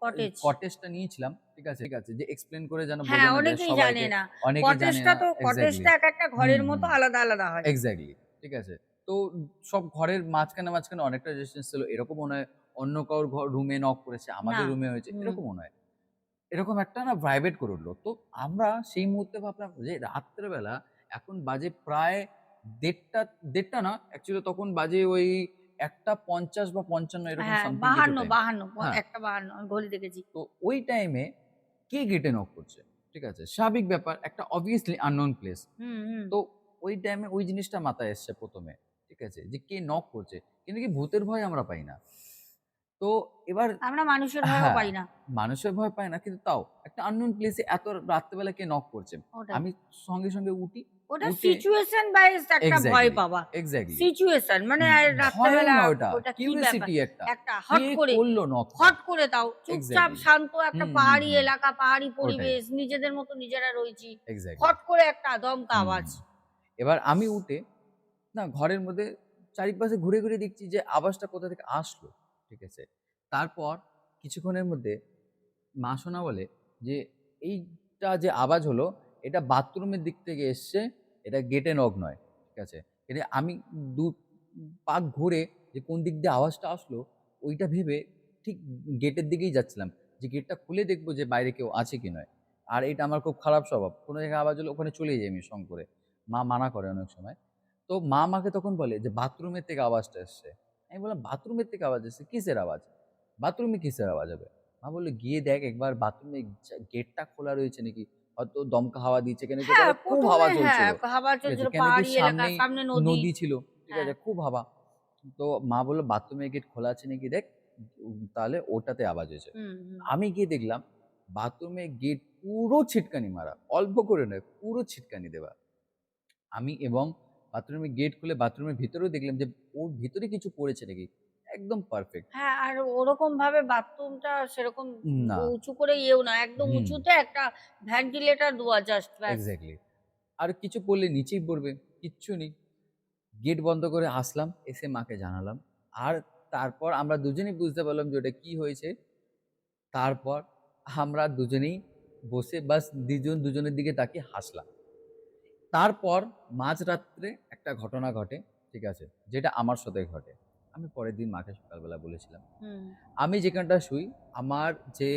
কটেজ। কটেজটা নিয়েছিলাম, ঠিক আছে? ঠিক আছে? যে এক্সপ্লেইন করে যেন হ্যাঁ, বোঝানো যায় অনেকেই জানে সবাইকে। না। অনেকেই জানে কটেজটা না তো এক্সাক্টলি। কটেজটা একেকটা হুম, ঘরের মতো হুম। আলাদা, আলাদা হয়। এক্সাক্টলি। ঠিক আছে? তো সব ঘরের মাঝখানে, মাঝখানে অনেকটা ডিসট্যান্স ছিল। এরকমও নয় অন্য কারোর রুমে নক করেছে, না। আমাদের রুমে হয়েছে, হুম, এরকমও নয়। এরকম একটা না ভাইব্রেট করে উঠল। তো আমরা সেই মুহূর্তে ভাবলাম যে রাত্রে বেলা এখন বাজে প্রায় ১:৩০ না, অ্যাকচুয়ালি তখন বাজে ওই ১:৫০ বা ৫৫ এরকম হ্যাঁ, সামথিং কিছু ৫২, টাইম। ৫২ হ্যাঁ, ১টা ৫২ আমি ঘড়ি দেখেছি। তো ওই টাইমে কে গেটে নক করছে? ঠিক আছে, স্বাভাবিক ব্যাপার, একটা অবভিয়াসলি আননোন প্লেস। হুম হুম তো ওই টাইমে ওই জিনিসটা মাথায় এসছে প্রথমে, ঠিক আছে, যে কে নক করছে, কিন্তু কি ভূতের ভয় আমরা পাই না। তো এবার আমরা মানুষের ভয়ও হ্যাঁ, পাই না। মানুষের ভয় পায় না, কিন্তু তাও একটা আননোন প্লেসে এত রাত্রেবেলা কে নক করছে। ওটাই। আমি সঙ্গে সঙ্গে উঠি, ওটা উঠে সিচুয়েশন বাইজড একটা ভয় এক্স্যাক্টলি, পাওয়া। এক্স্যাক্টলি। সিচুয়েশন মানে আর ভয়ও রাত্রেবেলা না ওটা, ওটা কি ব্যাপার? কিউরিওসিটি একটা। একটা কে হট করে, করলো নকটা? হট করে তাও চুপচাপ এক্স্যাক্টলি। শান্ত একটা হুম, হুম, পাহাড়ি হুম। এলাকা, পাহাড়ি ওটাই। পরিবেশ, নিজেদের মতো নিজেরা রয়েছি। এক্স্যাক্টলি। হট করে একটা দমকা হুম, আওয়াজ। হুম। এবার আমি উঠে না ঘরের মধ্যে চারিপাশে ঘুরে, ঘুরে দেখছি যে আওয়াজটা কোথা থেকে আসলো। ঠিক আছে? তারপর কিছুক্ষণের মধ্যে মা শোনা বলে যে, "এইটা যে আওয়াজ হলো, এটা বাথরুমের দিক থেকে এসছে, এটা গেটে নক নয়।" ঠিক আছে? এটা আমি ২ পাক ঘুরে যে কোন দিক দিয়ে আওয়াজটা আসলো, ওইটা ভেবে ঠিক গেটের দিকেই যাচ্ছিলাম। যে গেটটা খুলে দেখব যে বাইরে কেউ আছে কি নয়। আর এটা আমার খুব খারাপ স্বভাব। কোনো জায়গায় আওয়াজ হলে ওখানে চলেই যাই আমি সঙ্গ করে। মা মানা করে অনেক সময়। তো মা আমাকে তখন বলে যে, "বাথরুমের থেকে আওয়াজটা এসছে।" আমি বললাম, "বাথরুমের থেকে আওয়াজ এসছে? কিসের আওয়াজ? বাথরুমে কিসের আওয়াজ হবে?" মা বলল, "গিয়ে দেখ একবার বাথরুমে গেটটা খোলা রয়েছে নাকি? হয়তো দমকা হাওয়া দিচ্ছে।" কেন কি হ্যাঁ, ওখানে খুব ১ম হাওয়া এ হ্যাঁ, চলছিল। হাওয়া ঠিক আছে? চলছিল, কেন কি পাহাড়ি এলাকা, সামনেই সামনে নদী। নদী ছিল। ঠিক হ্যাঁ। আছে? খুব হাওয়া। তো মা বলল, "বাথরুমের গেট খোলা আছে নাকি দেখ। তাহলে ওটাতে আওয়াজ হয়েছে।" হুম, হুম। আমি গিয়ে দেখলাম বাথরুমের গেট পুরো ছিটকানি মারা। অল্প করে নয়, পুরো ছিটকানি দেওয়া। আমি এবং বাথরুমের গেট খুলে বাথরুমের ভিতরেও দেখলাম যে ওর ভিতরে কিছু পড়েছে নাকি। একদম পারফেক্ট। হ্যাঁ, আর ওরকমভাবে বাথরুমটা সেরকম না। উঁচু করে ইয়েও না। একদম হুম, উঁচুতে একটা ভেন্টিলেটর দেওয়া জাস্ট ব্যাস। এক্সাক্টলি। আর কিছু পড়লে নিচেই পড়বে। কিচ্ছু নেই। গেট বন্ধ করে আসলাম, এসে মাকে জানালাম। আর তারপর আমরা দুজনেই বুঝতে পারলাম যে ওটা কি হয়েছে। তারপর আমরা দুজনেই বসে বাস দুজনের দিকে তাকিয়ে হাসলাম। তারপর মাঝরাত্রে একটা ঘটনা ঘটে, ঠিক আছে? যেটা আমার সাথে ঘটে। আমি পরের দিন মাকে সকালবেলা বলেছিলাম। হুম, আমি যেখানটায় শুই, আমার যে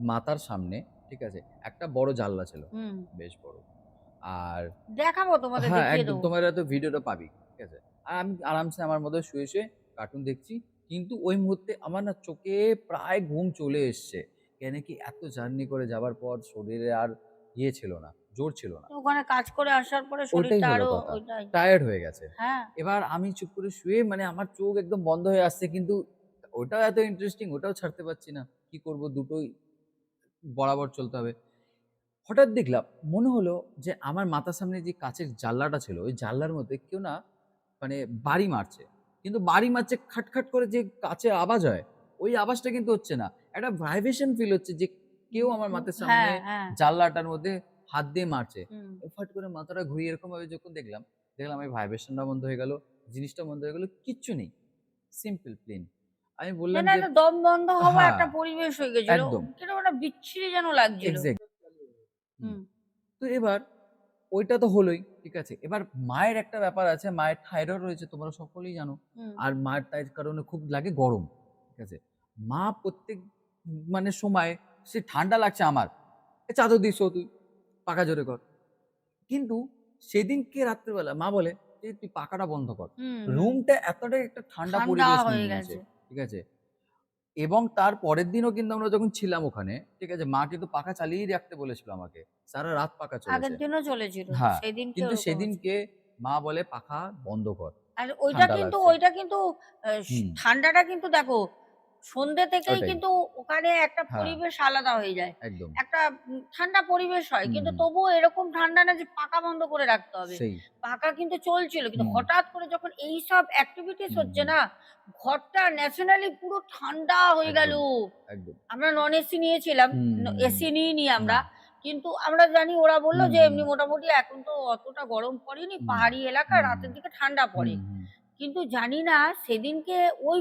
মাথার সামনে, ঠিক আছে? একটা বড় জানলা ছিল। হুম। বেশ বড়। আর দেখাবো তোমাদের, হ্যাঁ, দেখিয়ে একদম দেবো। তোমার হয়তো ভিডিওটা পাবি। ঠিক আছে? আর আমি আরামসে আমার মতো শুয়ে, শুয়ে কার্টুন দেখছি। কিন্তু ওই মুহূর্তে আমার না চোখে প্রায় ঘুম চলে এসছে। কেন কি এত জার্নি করে যাবার পর শরীরে আর ইয়ে ছিল না, জোর ছিল না। তো ওখানে কাজ করে আসার পরে ওটাই শরীরটা হলো আরো কথা। ওইটাই। টায়ার্ড হয়ে গেছে। হ্যাঁ। এবার আমি চুপ করে শুয়ে মানে আমার চোখ একদম বন্ধ হয়ে আসছে, কিন্তু ওটাও এত ইন্টারেস্টিং, ওটাও ছাড়তে পারছি না। কি করব, দুটোই বরাবর চলতে হবে। হঠাৎ দেখলাম মনে হলো যে আমার মাথার সামনে যে কাঁচের জানলাটা ছিল, ওই জানলার মধ্যে কেউ না মানে বাড়ি মারছে। কিন্তু বাড়ি মারছে খাট, খাট করে যে কাঁচের আওয়াজ হয়, ওই আওয়াজটা কিন্তু হচ্ছে না। একটা ভাইব্রেশন ফিল হচ্ছে যে কেউ আমার মাথার সামনে হ্যাঁ, হ্যাঁ। জানলাটার মধ্যে হাত দিয়ে মারছে। হুম। ফট করে মাথাটা ঘুরিয়ে এরকমভাবে যখন দেখলাম, দেখলাম এই ভাইব্রেশনটা বন্ধ হয়ে গেল, জিনিসটা বন্ধ হয়ে গেল, কিচ্ছু নেই। Simple plain. আমি বললাম যেন যে একটা দম বন্ধ হওয়া হ্যাঁ, একটা পরিবেশ হয়ে গেছিল। একদম। কিরকম একটা বিচ্ছিরি যেন লাগছিল। এক্সাক্ট। হুম। হুম, তো এবার ওইটা তো হলোই। ঠিক আছে? এবার মায়ের একটা ব্যাপার আছে, মায়ের থাইরয়েড রয়েছে তোমরা সকলেই জানো। হুম। আর মায়ের তাই কারণে খুব লাগে গরম। ঠিক আছে? মা প্রত্যেক মানে সময় সে ঠান্ডা লাগছে আমার। "এ চাদর দিস তুই, পাখা জোরে কর।" কিন্তু সেদিনকে রাত্রিবেলা মা বলে যে, "তুই পাখাটা বন্ধ কর।" হুম, হুম। রুমটা এতটাই একটা ঠান্ডা ঠান্ডা পরিবেশ হয়ে নিয়ে নিয়েছে। গেছে। ঠিক আছে? এবং তার পরের দিনও কিন্তু আমরা যখন ছিলাম ওখানে, ঠিক আছে? মা কিন্তু পাখা চালিয়েই রাখতে বলেছিল আমাকে। সারা রাত পাখা আগের চলেছে। দিনও চলেছিল। হ্যাঁ, সেদিনকে কিন্তু ওরকম হচ্ছে। সেদিনকে মা বলে, "পাখা বন্ধ কর। আর ঠান্ডা লাগছে।" ওইটা কিন্তু হুম, ঠান্ডাটা কিন্তু দেখো সন্ধ্যে থেকেই ওটাই। কিন্তু ওখানে একটা হ্যাঁ, পরিবেশ আলাদা হয়ে যায়। একদম। একটা ঠান্ডা পরিবেশ হয়। হুম, কিন্তু হুম। তবুও এরকম ঠান্ডা না যে পাখা বন্ধ করে রাখতে হবে। সেই। পাখা কিন্তু চলছিল। কিন্তু হুম, হঠাৎ করে যখন এইসব এক্টিভিটিস হুম, হচ্ছে হুম। না, ঘরটা ন্যাচারালি পুরো ঠান্ডা হয়ে গেল। একদম, একদম। আমরা নন এসি নিয়েছিলাম। হুম, হুম, হুম। এসি নিইনি না। আমরা। কিন্তু আমরা জানি ওরা বলল হুম, যে হুম, এমনি মোটামুটি এখন তো অতটা গরম পড়েনি। না। পাহাড়ি এলাকা, হুম, রাতের হুম, দিকে ঠান্ডা পড়ে। হুম, হুম। কিন্তু জানি না সেদিনকে ওই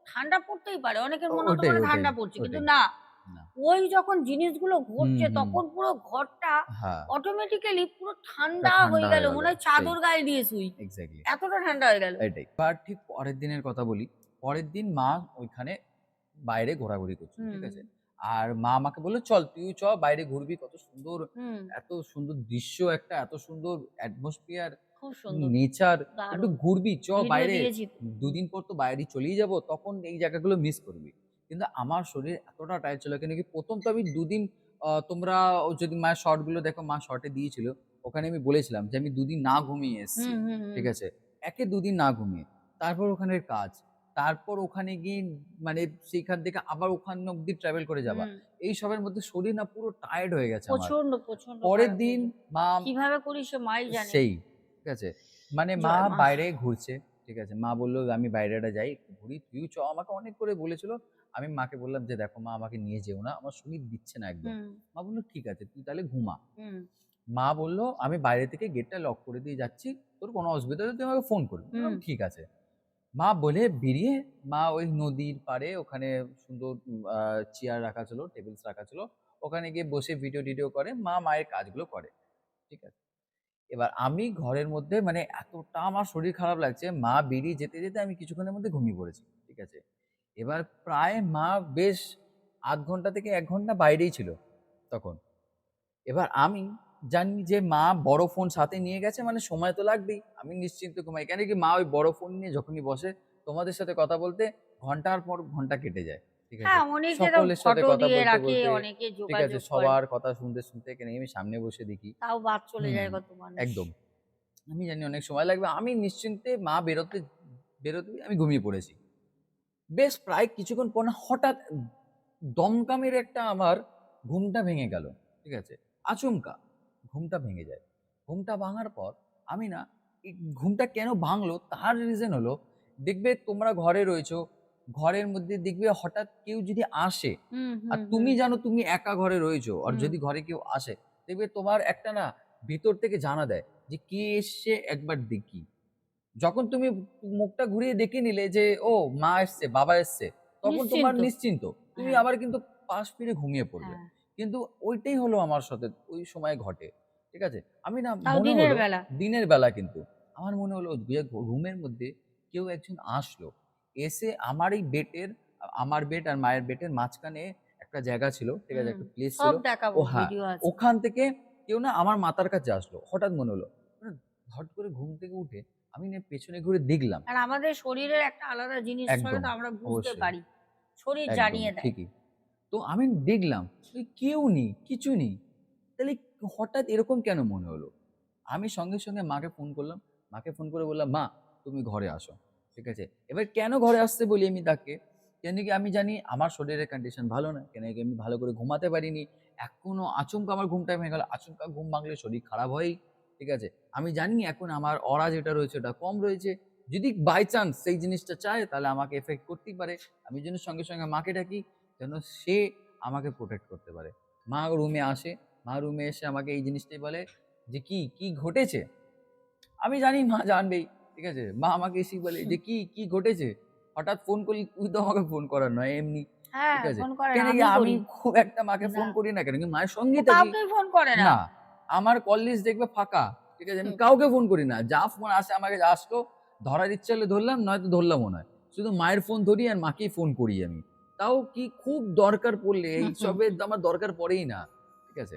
ঠান্ডা পড়তেই পারে। অনেকের মনে হতে ওটাই, পারে ওটাই, ঠান্ডা পড়ছে। কিন্তু ওটাই। না, না। ওই যখন জিনিসগুলো হুম, ঘটছে হুম। তখন পুরো ঘরটা হ্যাঁ, অটোমেটিক্যালি পুরো পুরা ঠান্ডা হয়ে ঠান্ডা গেল। হয়ে গেল। মনে হয় সেই। চাদর গায়ে দিয়ে শুই। এক্সাক্টলি। এতটা ঠান্ডা হয়ে গেল। এটাই। এবার ঠিক পরের দিনের কথা বলি। পরের দিন মা ওইখানে বাইরে ঘোরাঘুরি করছিল। ঠিক হুম, আছে? আর মা আমাকে বলল, "চল তুইও বাইরে ঘুরবি। কত সুন্দর, হুম। এত সুন্দর দৃশ্য একটা, এত সুন্দর অ্যাটমসফিয়ার, খুব সুন্দর। নেচার, একটু দারুণ। ঘুরবি। ভিডিও বাইরে। দিয়েছি তো। ২ দিন পর তো বাইরে চলেই যাব। তখন এই জায়গাগুলো মিস করবি।" কিন্তু আমার শরীর এতটা টায়ার্ড ছিল কেন কি ১ম তো আমি ২ দিন তোমরা যদি মায়ের শর্টগুলো দেখো, মা শর্টে দিয়েছিল, ওখানে আমি বলেছিলাম যে আমি 2 দিন না ঘুমিয়ে এসেছি। হুম, হুম, ঠিক হুম, আছে? একে 2 দিন না ঘুমিয়ে। তারপর ওখানের কাজ। তারপর ওখানে গিয়ে মানে সেইখান থেকে আবার ওখান অব্দি ট্রাভেল করে যাবা। হুম। এইসবের মধ্যে শরীর না পুরো টায়ার্ড হয়ে গেছে আমার। প্রচন্ড, প্রচন্ড পরের খারাপ দিন হয়ে যায়। মা কিভাবে করি সে মাই জানে। সেই, ঠিক আছে? মানে মা জয় মা! বাইরে ঘুরছে, ঠিক আছে? মা বলল, "আমি বাইরেটা যাই, একটু ঘুরি, তুইও চ।" আমাকে অনেক করে বলেছিল। আমি মাকে বললাম যে, "দেখো মা, আমাকে নিয়ে যেও না। আমার শরীর দিচ্ছে না একদম।" হুম, মা বলল, "ঠিক আছে, তুই তাহলে ঘুমা।" হুম, মা বলল, "আমি বাইরে থেকে গেটটা লক করে দিয়ে যাচ্ছি। তোর কোনো অসুবিধা হলে তুই আমাকে ফোন করবি।" হুম, বললাম, "ঠিক আছে।" মা বলে বেরিয়ে মা ওই নদীর পাড়ে ওখানে সুন্দর চেয়ার রাখা ছিল, টেবিলস রাখা ছিল। ওখানে গিয়ে বসে ভিডিও-টিডিও করে। মা মায়ের কাজগুলো করে। ঠিক আছে? এবার আমি ঘরের মধ্যে মানে এতটা আমার শরীর খারাপ লাগছে, মা বেরিয়ে যেতে, যেতে আমি কিছুক্ষণের মধ্যে ঘুমিয়ে পড়েছি। ঠিক আছে? এবার প্রায় মা বেশ ০.৫ ঘন্টা থেকে ১ ঘন্টা বাইরেই ছিল তখন। এবার আমি জানি যে মা বড় ফোন সাথে নিয়ে গেছে মানে সময় তো লাগবেই। আমি নিশ্চিন্তে ঘুমাই। কেন কি মা ওই বড় ফোন নিয়ে যখনই বসে তোমাদের সাথে কথা বলতে ঘন্টার পর ঘন্টা কেটে যায়। ঠিক আছে? হ্যাঁ, অনেকে তো সকলের সাথে ফটো কথা দিয়ে বলতে, রাখে, বলতে অনেকে ঠিক আছে যোগাযোগ করে। সবার কথা শুনতে, শুনতে এখানে আমি সামনে বসে দেখি তাও বাদ চলে হুম, যায় কত মানুষ। একদম। আমি জানি অনেক সময় লাগবে। আমি নিশ্চিন্তে মা বেরোতেই আমি ঘুমিয়ে পড়েছি। বেশ প্রায় কিছুক্ষণ পর না হঠাৎ দমকা মেরে একটা আমার ঘুমটা ভেঙে গেল। ঠিক আছে? আচমকা ঘুমটা ভেঙে যায়। ঘুমটা ভাঙার পর আমি না এই ঘুমটা কেন ভাঙলো তার রিজন হলো দেখবে তোমরা ঘরে রয়েছো, ঘরের মধ্যে দেখবে হঠাৎ কেউ যদি আসে হুম, আর হুম, হুম, তুমি জানো তুমি একা ঘরে রয়েছো আর হুম। যদি ঘরে কেউ আসে দেখবে তোমার একটা না ভিতর থেকে জানা দেয় যে কে এসছে একবার দেখি। যখন তুমি মুখটা ঘুরিয়ে দেখে নিলে যে, ও মা এসছে, বাবা এসছে, তখন তোমার নিশ্চিন্ত। নিশ্চিন্ত। তুমি হ্যাঁ, আবার কিন্তু পাশ ফিরে ঘুমিয়ে পড়বে। হ্যাঁ। কিন্তু ওইটাই হলো আমার সাথে ওই সময় ঘটে। ঠিক আছে? আমি না তাও মনে দিনের হলো বেলা। দিনের বেলা কিন্তু। আমার মনে হলো যে রুমের মধ্যে কেউ একজন আসলো। এসে আমার এই বেডের আমার বেড আর মায়ের বেডের মাঝখানে একটা জায়গা ছিল। ঠিক আছে? হুম। একটা প্লেস সব ছিল। দেখাবো, হ্যাঁ, ভিডিও আছে। ওখান থেকে কেউ না আমার মাথার কাছে আসলো। হঠাৎ মনে হলো। মানে হট করে ঘুম থেকে উঠে আমি না পেছনে ঘুরে দেখলাম আর আমাদের শরীরের একটা আলাদা জিনিস থাকে একদম, তো আমরা বুঝতে অবশ্যই, পারি। শরীর একদম জানিয়ে দেয়। ঠিকই। তো আমি দেখলাম ওই কেউ নেই, কিছু নেই। তাহলে হঠাৎ এরকম কেন মনে হলো? আমি সঙ্গে, সঙ্গে মাকে ফোন করলাম। মাকে ফোন করে বললাম, "মা তুমি ঘরে আসো।" ঠিক আছে? এবার কেন ঘরে আসতে বলি আমি তাকে? কেন কি আমি জানি আমার শরীরের কন্ডিশন ভালো না। কেন কি আমি ভালো করে ঘুমাতে পারিনি। এখনো আচমকা আমার ঘুমটা ভেঙে গেল। আচমকা ঘুম ভাঙলে শরীর খারাপ হয়ই। ঠিক আছে? আমি জানি এখন আমার অরা যেটা রয়েছে ওটা কম রয়েছে। যদি বাই চান্স সেই জিনিসটা চায় তাহলে আমাকে এফেক্ট করতেই পারে। আমি এজন্য সঙ্গে, সঙ্গে মাকে ডাকি যেন সে আমাকে প্রোটেক্ট করতে পারে। মা রুমে আসে। মা রুমে এসে আমাকে এই জিনিসটাই বলে যে, কি ঘটেছে?" আমি জানি মা জানবেই। ঠিক আছে? মা আমাকে এসেই বলে যে, হুম। কি ঘটেছে? হঠাৎ ফোন করলি, তুই তো আমাকে ফোন করার নয় এমনি। হ্যাঁ, ঠিক আছে? ফোন করে না, কেন কি আমি আমি করি। খুব একটা মাকে না, ফোন করি না কেন কি মায়ের ও সঙ্গেই থাকি। কাউকেই ফোন করে না। না, আমার কল লিস্ট দেখবে ফাঁকা। ঠিক আছে? আমি হুম, কাউকে ফোন করি না। যা ফোন আসে আমাকে আসলো, ধরার ইচ্ছা হলে ধরলাম, নয়তো ধরলামও না। শুধু মায়ের ফোন ধরি আর মাকেই ফোন করি আমি। তাও কি খুব দরকার পড়লে হুম, হুম, এইসবের হুম। আমার দরকার পড়েই না। ঠিক আছে?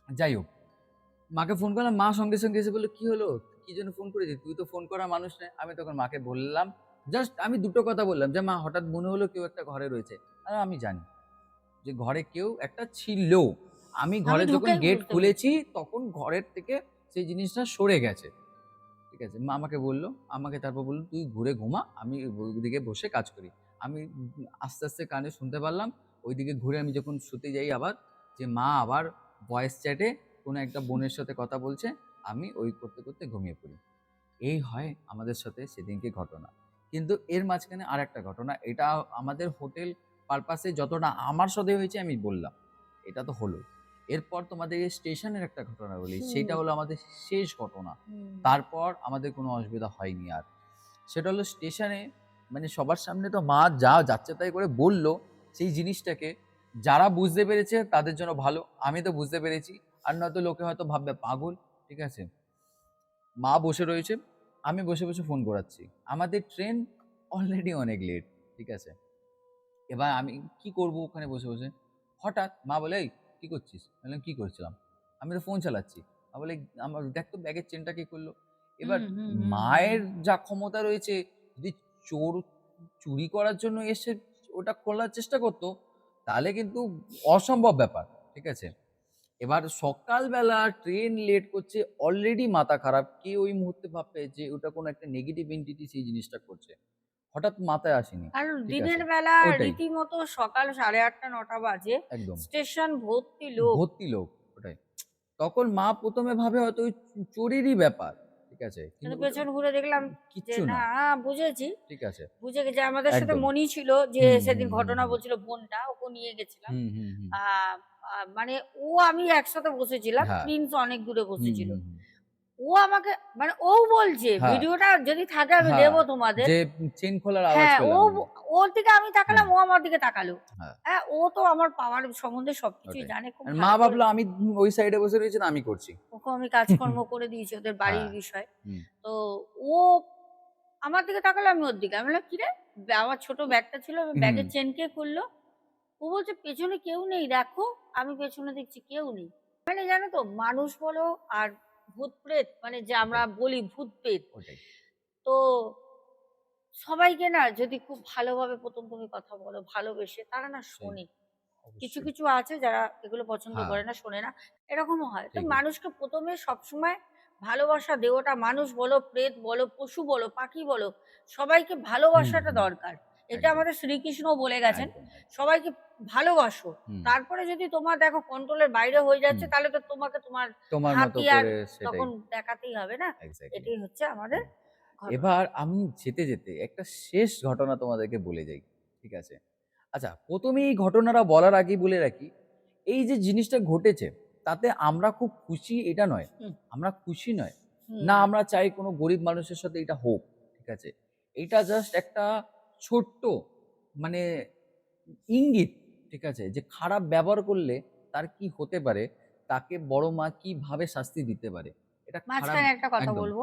যাই হোক, মাকে ফোন করলাম, মা সঙ্গে, সঙ্গে এসে বলল, "কি হলো? কি জন্য ফোন করেছিস? তুই তো ফোন করা মানুষ নয়।" আমি তখন মাকে বললাম, জাস্ট আমি ২ টো কথা বললাম যে, "মা হঠাৎ মনে হলো কেউ একটা ঘরে রয়েছে।" আমি জানি যে ঘরে কেউ একটা ছিল। আমি আমি ঘরে যখন ঢুকেই গেট বুঝতে পেরেছি। খুলেছি তখন ঘরের থেকে সেই জিনিসটা সরে গেছে। ঠিক আছে? মা আমাকে বলল, আমাকে তারপর বলল, "তুই ঘুরে ঘুমা, আমি ওইদিকে বসে কাজ করি।" আমি আস্তে, আস্তে কানে শুনতে পারলাম। ওইদিকে ঘুরে আমি যখন শুতে যাই আবার, যে মা আবার ভয়েস চ্যাটে কোনো একটা বোনের সাথে কথা বলছে। আমি ওই করতে, করতে ঘুমিয়ে পড়ি। এই হয় আমাদের সাথে সেদিনকে ঘটনা। কিন্তু এর মাঝখানে আরেকটা ঘটনা। এটা আমাদের হোটেল পারপাসে যতটা আমার সাথে হয়েছে আমি বললাম। এটা তো হলোই। এরপর তোমাদের স্টেশনের একটা ঘটনা বলি। হুম, সেইটা হলো আমাদের শেষ ঘটনা। হুম, তারপর আমাদের কোনো অসুবিধা হয়নি আর। সেটা হলো স্টেশনে মানে সবার সামনে তো মা যা যাচ্ছে তাই করে বলল, সেই জিনিসটাকে যারা বুঝতে পেরেছে তাদের জন্য ভালো। আমি তো বুঝতে পেরেছি। আর নয়তো লোকে হয়তো ভাববে পাগল। ঠিক আছে? মা বসে রয়েছে, আমি বসে, বসে ফোন ঘোরাচ্ছি। আমাদের ট্রেন অলরেডি অনেক লেট। ঠিক আছে? এবার আমি কি করব ওখানে বসে, বসে? হঠাৎ মা বলে, "এই কি করছিস?" আমি বললাম, "কি করছিলাম?" "আমি তো ফোন চালাচ্ছি।" মা বলে, আমার "দেখ তো ব্যাগের চেনটা কে করলো?" এবার হুম, হুম, হুম, হুম। মায়ের যা ক্ষমতা রয়েছে যদি চোর চুরি করার জন্য এসে ওটা খোলার চেষ্টা করত, তাহলে কিন্তু অসম্ভব ব্যাপার। ঠিক আছে। এবার সকালবেলা ট্রেন লেট করছে, অলরেডি মাথা খারাপ। কে ওই মুহূর্তে ভাববে যে ওটা কোনো একটা নেগেটিভ এন্টিটি সেই জিনিসটা করছে? হঠাৎ মাথায় আসেনি। আর ঠিক আছে? দিনের বেলা ওটাই, রীতিমতো সকাল 8:30 9টা বাজে, একদম। স্টেশন ভর্তি লোক। ভর্তি লোক, ওটাই। তখন মা ১ম এ ভাবে হয়তো ওই চোরেরই ব্যাপার। ঠিক আছে? কিন্তু কিন্তু ওটা পেছন ঘুরে দেখলাম যে কিচ্ছু না, না। বুঝেছি। ঠিক আছে? বুঝে গেছি। আমাদের সাথে একদম। মনি ছিল যে হুম, সেদিন হুম, হুম, ঘটনা হুম। বলছিল বোনটা, ওকে নিয়ে গেছিলাম। হুম, হুম, হুম। আ আ মানে ও আমি একসাথে বসেছিলাম। হ্যাঁ। প্রিন্স অনেক দূরে হুম, বসেছিল। হুম, হুম। ও আমাকে মানে ও বলছে হ্যাঁ, ভিডিওটা যদি থাকে আমি হ্যাঁ। দেব তোমাদের। যে চেইন খোলার আওয়াজ হ্যাঁ, পেলাম আমি। ওর দিকে আমি হুম, তাকালাম, ও আমার দিকে তাকালো। হ্যাঁ, হ্যাঁ, ও তো আমার পাওয়ার সম্বন্ধে সবকিছুই ওটাই। জানে খুব আর মা ভালো করে। ভাবলো আমি ওই সাইডে বসে রয়েছি না আমি করছি। ওকে আমি কাজকর্ম করে দিয়েছি ওদের বাড়ির হ্যাঁ, বিষয়। হুম, তো ও আমার দিকে তাকালো, আমি ওর দিকে। আমি বললাম, "কিরে?" আমার ছোট ব্যাগটা ছিল, আমি হুম, ব্যাগের চেন কে খুললো। ও বলছে, "পেছনে কেউ নেই দেখো।" আমি পেছনে দেখছি কেউ নেই। মানে জানো তো মানুষ বলো আর ভূত-প্রেত, মানে যে আমরা ওটাই, বলি ভূত-প্রেত। ওটাই। তো সবাইকে না যদি খুব ভালোভাবে ১ম তুমি কথা বলো, ভালোবেসে, তারা না সেই শোনে। কিছু, অবশ্যই। কিছু আছে যারা এগুলো পছন্দ হ্যাঁ, করে না, শোনে না। এরকমও হয়। তো ঠিকই। মানুষকে ১ম এ সবসময় ভালোবাসা দেওয়াটা, মানুষ বলো, প্রেত বলো, পশু বলো, পাখি বলো, সবাইকে হুম, ভালোবাসাটা হুম। দরকার। এটা একদম, আমাদের শ্রীকৃষ্ণও বলে গেছেন। একদম, একদম। সবাইকে ভালোবাসো। হুম, তারপরে যদি তোমার দেখো কন্ট্রোলের বাইরে হয়ে হুম। যাচ্ছে, তাহলে তো তোমাকে তোমার তোমার মতো হাতিয়ার করে সেটাই। তখন দেখাতেই হবে না? এক্সাক্টলি। এটাই হচ্ছে আমাদের হুম। ঘটনা। এবার আমি যেতে, যেতে একটা শেষ ঘটনা তোমাদেরকে বলে যাই। ঠিক আছে? আচ্ছা, ১ম এই ঘটনাটা বলার আগেই বলে রাখি, এই যে জিনিসটা ঘটেছে তাতে আমরা খুব খুশি এটা নয়। হুম, আমরা খুশি নয়। না হুম, আমরা চাই কোনো গরিব মানুষের সাথে এটা হোক। ঠিক আছে? এইটা জাস্ট একটা ছোট্ট মানে ইঙ্গিত। ঠিক আছে? যে খারাপ ব্যবহার করলে তার কি হতে পারে, তাকে বড় মা কিভাবে শাস্তি দিতে পারে। এটা খারাপ মাঝখানে একটা কথা একদম। বলব।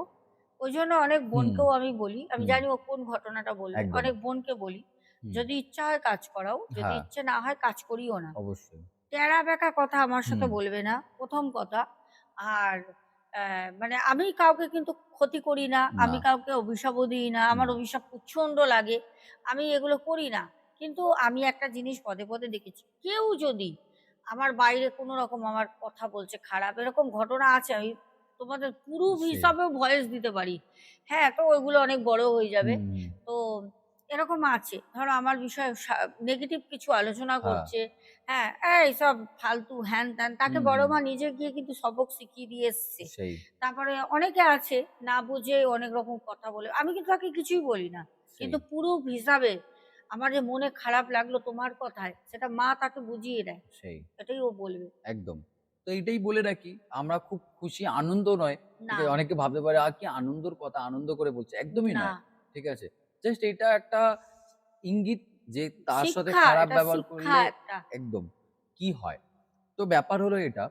ওইজন্য অনেক হুম, বোনকেও আমি বলি, আমি হুম। জানি ও কোন ঘটনাটা বলবে। একদম। অনেক বোনকে বলি, হুম। যদি ইচ্ছা হয় কাজ করাও, যদি হ্যাঁ, ইচ্ছে না হয় কাজ করিও না। অবশ্যই। তেড়া-বেঁকা কথা আমার সাথে হুম। বলবে না, ১ম কথা। আর মানে আমি কাউকে কিন্তু ক্ষতি করি না, না, আমি কাউকে অভিশাপও দিই না, আমার না। অভিশাপ প্রচণ্ড লাগে। আমি এগুলো করি না। কিন্তু আমি একটা জিনিস পদে, পদে দেখেছি। কেউ যদি আমার বাইরে কোনো রকম আমার কথা বলছে খারাপ, এরকম ঘটনা আছে। আমি তোমাদের প্রুফ সেই। হিসাবেও ভয়েস দিতে পারি। হ্যাঁ, তো ওইগুলো অনেক বড় হয়ে যাবে। হুম, হুম। তো এরকম আছে। ধরো আমার বিষয়ে নেগেটিভ কিছু আলোচনা হ্যাঁ, করছে। হ্যাঁ, এইসব ফালতু হ্যান-ত্যান। তাকে হুম, বড় হুম। মা নিজে গিয়ে কিন্তু সবক শিখিয়ে দিয়ে এসছে। সেই, তারপরে অনেকে আছে না বুঝে অনেক রকম কথা বলে। আমি কিন্তু তাকে কিছুই বলি না। সেই, কিন্তু প্রুফ হিসাবে আমার যে মনে খারাপ লাগলো তোমার কথায়, সেটা মা তাকে বুঝিয়ে দেয়। সেই। এটাই ও বলবে। একদম। তো এইটাই বলে রাখি, আমরা খুব খুশি, আনন্দ নয়। ঠিক না, আছে? অনেকে ভাবতে পারে কি আনন্দর কথা, আনন্দ করে বলছে। একদমই না। নয়। ঠিক আছে? জাস্ট এটা একটা ইঙ্গিত যে তার সাথে শিক্ষা, খারাপ এটা ব্যবহার শিক্ষা করলে একটা। একদম কি হয়? তো ব্যাপার হলো এটা,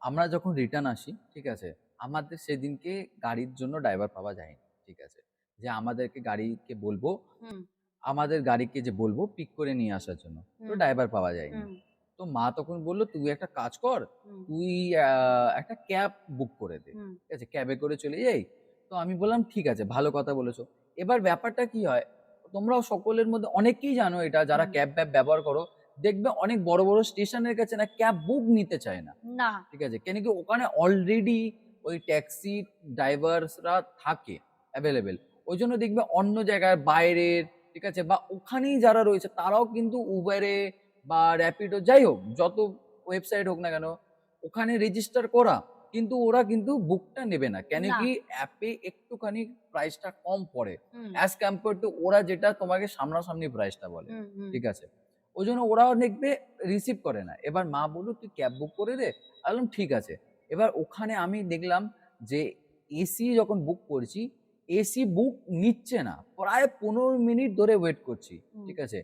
আমরা যখন রিটার্ন আসি, ঠিক আছে? আমাদের সেদিনকে গাড়ির জন্য ড্রাইভার পাওয়া যায়নি। ঠিক আছে? যে আমাদেরকে গাড়িকে বলবো হুম, আমাদের গাড়িকে যে বলবো পিক করে নিয়ে আসার জন্য। তো হুম, ড্রাইভার পাওয়া যায়নি। হুম, তো মা তখন বলল, "তুই একটা কাজ কর, হুম, তুই আ একটা ক্যাব বুক করে দে। হুম, ঠিক আছে? ক্যাবে করে চলে যাই।" তো আমি বললাম, "ঠিক আছে, ভালো কথা বলেছ।" এবার ব্যাপারটা কি হয়, তোমরাও সকলের মধ্যে অনেকেই জানো এটা যারা হুম। ক্যাব-ব্যাব ব্যবহার করো, দেখবে অনেক বড়, বড় স্টেশনের কাছে না ক্যাব বুক নিতে চায় না। না, ঠিক আছে? কেন কি ওখানে অলরেডি ওই ট্যাক্সি ড্রাইভার্সরা থাকে এভেইলেবল। ওইজন্য দেখবে অন্য জায়গায় বাইরের, ঠিক আছে? বা ওখানেই যারা রয়েছে তারাও কিন্তু Uber এ বা Rapido যাই হোক, যত ওয়েবসাইট হোক না কেন, ওখানে রেজিস্টার করা। কিন্তু ওরা কিন্তু বুকটা নেবে না। কেন না। কি অ্যাপে একটুখানি প্রাইসটা কম পড়ে। হুম, অ্যাজ কম্পেয়ার টু ওরা যেটা তোমাকে সামনাসামনি প্রাইসটা বলে। হুম, হুম, ঠিক আছে? ওইজন্য ওরাও দেখবে রিসিভ করে না। এবার মা বলল, "তুই ক্যাব বুক করে দে।" আমি বললাম, "ঠিক আছে।" এবার ওখানে আমি দেখলাম যে এসি যখন বুক করছি, এসি বুক নিচ্ছে না। প্রায় ১৫ মিনিট ধরে ওয়েট করছি। হুম, ঠিক আছে?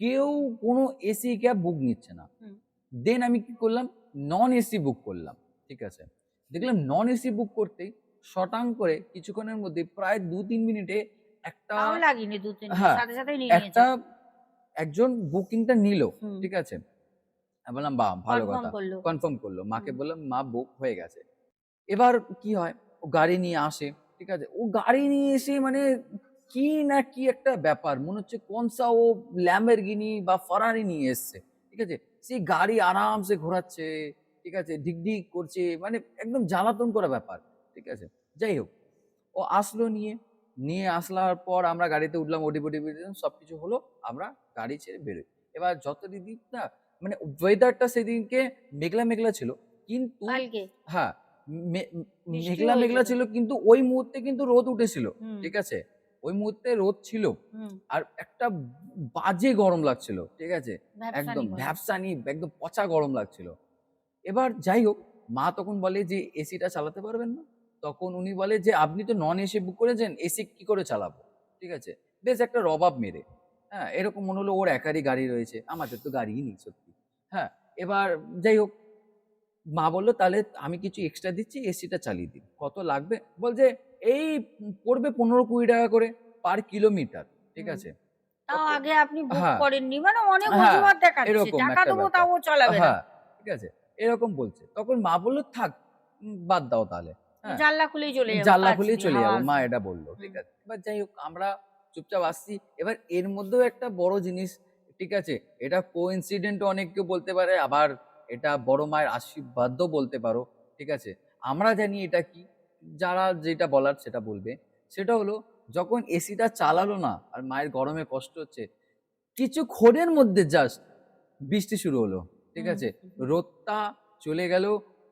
কেউ কোনো এসি ক্যাব বুক নিচ্ছে না। হুম। দেন আমি কি করলাম? নন এসি বুক করলাম। ঠিক আছে? দেখলাম নন এসি বুক করতেই শটাং করে কিছুক্ষণের মধ্যে প্রায় ২-৩ মিনিটে একটা তাও লাগেনি ২-৩ মিনিট। হ্যাঁ, সাথে, সাথেই নিয়ে নিয়েছে। একটা একজন বুকিংটা নিল। হুম, ঠিক আছে? আমি বললাম, "বাহ! ভালো কনফার্ম কথা।" করল। কনফার্ম করল। মাকে হুম, বললাম, "মা বুক হয়ে গেছে।" এবার কি হয়? ও গাড়ি নিয়ে আসে। ঠিক আছে? ও গাড়ি নিয়ে এসে মানে কি না কি একটা ব্যাপার। মনে হচ্ছে কোনসা ও Lamborghini বা Ferrari নিয়ে এসছে। ঠিক আছে, সেই গাড়ি আরামসে ঘোরাচ্ছে, ঠিক আছে, ঢিক করছে, মানে একদম জ্বালাতন করা ব্যাপার, ঠিক আছে। যাই হোক, ও আসলো, নিয়ে নিয়ে আসলার পর আমরা গাড়িতে উঠলাম, ওটি পটি দিলাম, সবকিছু হলো, আমরা গাড়ি ছেড়ে বেরোই। এবার যত দিক না, মানে ওয়েদারটা সেদিনকে মেঘলা মেঘলা ছিল, কিন্তু কালকে হ্যাঁ, মে- বৃষ্টিও মেঘলা মেঘলা হয়েছিল। ছিল, কিন্তু ওই মুহূর্তে কিন্তু রোদ উঠেছিল, হুম ঠিক আছে, ওই মুহূর্তে রোদ ছিল। হুম। আর একটা বাজে গরম লাগছিল, ঠিক আছে, একদম ভ্যাপসানি গরম। ভ্যাপসানি, একদম পচা গরম লাগছিল। এবার যাই হোক, মা তখন বলে যে এসিটা চালাতে পারবেন না? তখন উনি বলে যে আপনি তো নন এসি বুক করেছেন, এসি কি করে চালাবো? ঠিক আছে? বেশ একটা রবাব মেরে। হ্যাঁ, এরকম মনে হলো ওর একারই গাড়ি রয়েছে। আমাদের তো গাড়িই নেই সত্যি। হ্যাঁ, এবার যাই হোক, মা বলল তাহলে আমি কিছু এক্সট্রা দিচ্ছি, এসিটা চালিয়ে দিন। কত লাগবে? বলছে এই পড়বে 15-20 টাকা করে পার কিলোমিটার। ঠিক হুম। আছে? তাও তখন আগে আপনি বুক হ্যাঁ, করেননি মানে অনেক হ্যাঁ, অজুহাত দেখাচ্ছে, এরকম টাকা একটা দেবো ব্যাপার। তাও চালাবে না। হ্যাঁ, ঠিক আছে? এরকম বলছে। তখন মা বলল, "থাক, বাদ দাও তাহলে।" হ্যাঁ? জানলা খুলেই চলে যাবো, জানলা কাঁচ খুলেই নেই, চলে হাওয়া যাবো। মা আসবে। এটা বলল। ঠিক হুম আছে? এবার যাই হোক, আমরা চুপচাপ আসছি। এবার এর মধ্যেও একটা বড় জিনিস, ঠিক আছে? এটা কোইন্সিডেন্ট ও অনেক কেউ বলতে পারে, আবার এটা বড় মায়ের আশীর্বাদও বলতে পারো। ঠিক আছে? আমরা জানি এটা কি। যারা যেটা বলার সেটা বলবে। সেটা হলো, যখন এসিটা চালালো না আর মায়ের গরমে কষ্ট হচ্ছে, কিছুক্ষণের মধ্যে জাস্ট বৃষ্টি শুরু হলো। ঠিক হুম আছে? হুম, হুম। রোদটা চলে গেল,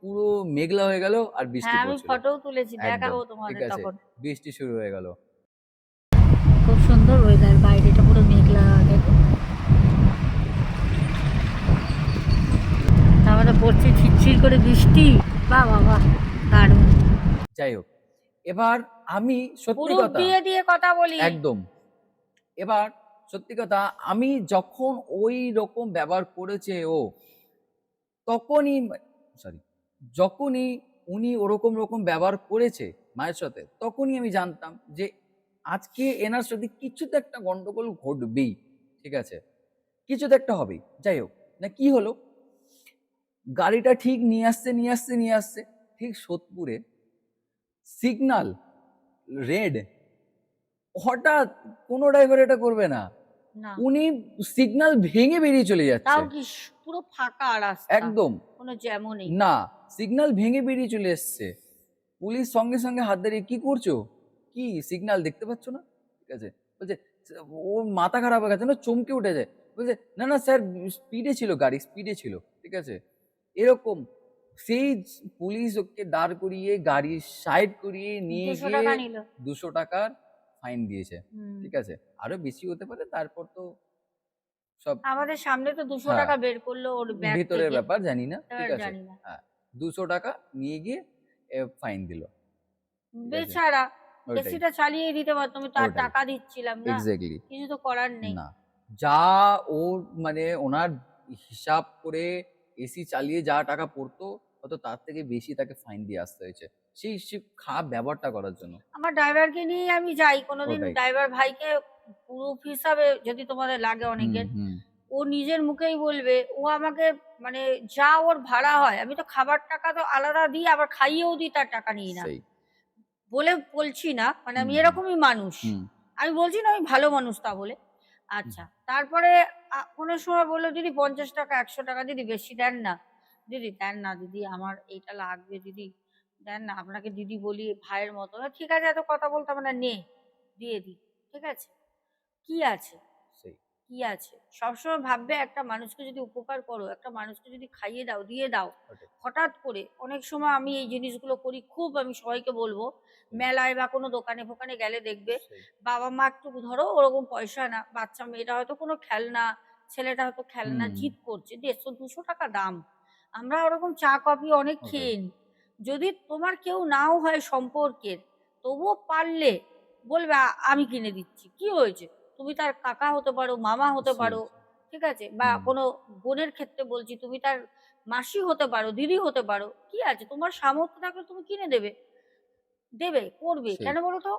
পুরো মেঘলা হয়ে গেল আর বৃষ্টি হ্যাঁ আমি পড়ছিল। ফটোও তুলেছি, একদম। দেখাবো ঠিক তোমাদের আছে? তখন। বৃষ্টি শুরু হয়ে গেল। খুব সুন্দর ওয়েদার, বাইরেটা পুরো মেঘলা, দেখো তারপরে পড়ছে ঝিরঝির করে বৃষ্টি। বাহ বাহ বাহ, দারুণ। যাই হোক, এবার আমি সত্যি পুরুষ কথা, দিয়ে দিয়ে কথা বলি। একদম। এবার সত্যি কথা, আমি যখন ওই রকম ব্যবহার করেছে ও, তখনই সরি, যখনই উনি ওরকম ব্যবহার করেছে মায়ের সাথে, তখনই আমি জানতাম যে আজকে এনার সাথে কিছু তো একটা গন্ডগোল ঘটবেই। ঠিক আছে? কিছু তো একটা হবেই। যাই হোক, না কি হলো, গাড়িটা ঠিক নিয়ে আসছে ঠিক সোদপুরে, সিগনাল রেড, হঠাৎ কোনো ড্রাইভার এটা করবে না। না, উনি সিগন্যাল ভেঙে বেরিয়ে চলে যাচ্ছে। তাও কি পুরো ফাঁকা রাস্তা, একদম। কোনো জ্যামও নেই। না, সিগন্যাল ভেঙে বেরিয়ে চলে এসছে। পুলিশ সঙ্গে সঙ্গে হাত দাঁড়িয়ে, কি করছো? কি সিগন্যাল দেখতে পাচ্ছ না? ঠিক আছে? বলছে, ও মাথা খারাপ হয়ে গেছে না, চমকে উঠে যায়। বলছে, না না স্যার, স্পিডে ছিল, গাড়ি স্পিডে ছিল। ঠিক আছে? এরকম সেই পুলিশ ওকে দাঁড় করিয়ে গাড়ি সাইড করিয়ে নিয়ে 200 গিয়ে টাকা নিল। 200 টাকার ফাইন দিয়েছে। হুম। ঠিক আছে? আরো বেশি হতে পারে, তারপর তো সব, আমাদের সামনে তো 200 হ্যাঁ, টাকা বের করলো ওর ব্যাগ ভিতরের থেকে। ব্যাপার জানি না। ঠিক এবার আছে? জানি না। হ্যাঁ, 200 টাকা নিয়ে গিয়ে ফাইন দিল। ঠিক আছে? বেচারা, ওইটাই, এসিটা চালিয়ে দিতে পারতো, আমি তার ওটাই। টাকা দিচ্ছিলাম না, এক্সাক্টলি। কিছু তো করার নেই। না। যা ওর মানে ওনার হিসাব করে এসি চালিয়ে যা টাকা পড়তো, হয়তো তার থেকে বেশি তাকে ফাইন দিয়ে আসতে হয়েছে। সেই খারাপ ব্যবহারটা করার জন্য। আমার ড্রাইভারকে নিয়েই আমি যাই কোনোদিন, ওটাই। ড্রাইভার ভাইকে প্রুফ হিসাবে যদি তোমাদের লাগে হুম, অনেকের, হুম। ও নিজের মুখেই বলবে, ও আমাকে মানে যা ওর ভাড়া হয়, আমি তো খাবার টাকা তো আলাদা দিই, আবার খাইয়েও দিই, তার টাকা নিই না সেই। বলে বলছি না, মানে হুম, আমি হুম, এরকমই মানুষ। হুম, আমি বলছি না আমি ভালো মানুষ তা বলে। হুম। আচ্ছা, তারপরে কোনো সময় বললো, দিদি 50 টাকা 100 টাকা দিদি বেশি দেন না, দিদি দেন না, দিদি আমার এইটা লাগবে, দিদি দেন না, আপনাকে দিদি বলি ভাইয়ের মতো। ঠিক আছে, এত কথা বলতে হবে না, নে দিয়ে দিই। ঠিক আছে, কি আছে, সেই। কি আছে? সবসময় ভাববে একটা মানুষকে যদি উপকার করো, একটা মানুষকে যদি খাইয়ে দাও, দিয়ে দাও, ওটাই। হঠাৎ করে অনেক সময় আমি এই জিনিসগুলো করি খুব, আমি সবাইকে বলবো, সেই। মেলায় বা কোনো দোকানে ফোকানে গেলে দেখবে সেই। বাবা মা একটু ধরো ওরকম পয়সা না, বাচ্চা মেয়েটা হয়তো কোনো খেলনা, ছেলেটা হয়তো খেলনা হুম, জিদ করছে, 150-200 টাকা দাম, আমরা ওরকম চা কফি অনেক ওটাই। খেয়ে নিই। যদি তোমার কেউ নাও হয় সম্পর্কের, তবুও পারলে বলবে আমি কিনে দিচ্ছি, কি হয়েছে? তুমি তার কাকা হতে পারো, মামা হতে সেই, পারো, সেই। ঠিক আছে? বা হুম, কোনো বোনের ক্ষেত্রে বলছি, তুমি তার মাসি হতে পারো, দিদি হতে পারো। কি আছে? তোমার সামর্থ্য থাকলে তুমি কিনে দেবে। দেবে, করবে। সেই, কেন বলো তো?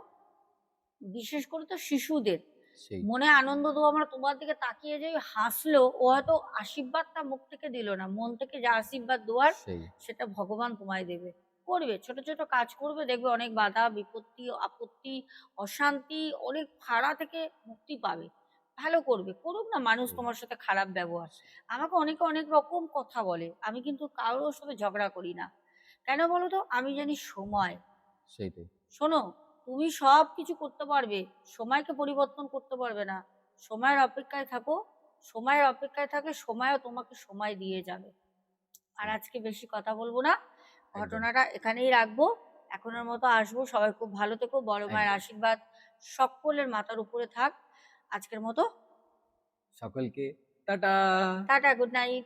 বিশেষ করে তো শিশুদের সেই, মনে আনন্দ দেবো আমরা, তোমার দিকে তাকিয়ে যে হাসলো, ও হয়তো আশীর্বাদটা মুখ থেকে দিল না, মন থেকে যা আশীর্বাদ দেওয়ার সেই। সেটা ভগবান তোমায় দেবে। করবে, ছোট ছোট কাজ করবে, দেখবে অনেক বাধা বিপত্তি আপত্তি অশান্তি অনেক ফাড়া থেকে মুক্তি পাবে। ভালো করবে, করুক না মানুষ হুম। তোমার সাথে খারাপ ব্যবহার। আমাকে অনেকে অনেক রকম কথা বলে, আমি কিন্তু কারোর সাথে ঝগড়া করি না। কেন বলো তো? আমি জানি সময়, সেইটাই। শোনো, তুমি সবকিছু করতে পারবে, সময়কে পরিবর্তন করতে পারবে না। সময়ের অপেক্ষায় থাকো, সময়ের অপেক্ষায় থাকলে সময়ও তোমাকে সময় দিয়ে যাবে। আর হুম, আজকে বেশি কথা বলবো না, একদম, ঘটনাটা এখানেই রাখবো। এখনের মতো আসবো, সবাই খুব ভালো থেকো, বড় মায়ের একদম। আশীর্বাদ সকলের মাথার উপরে থাক। আজকের মতো সকলকে টাটা! Tata, good night.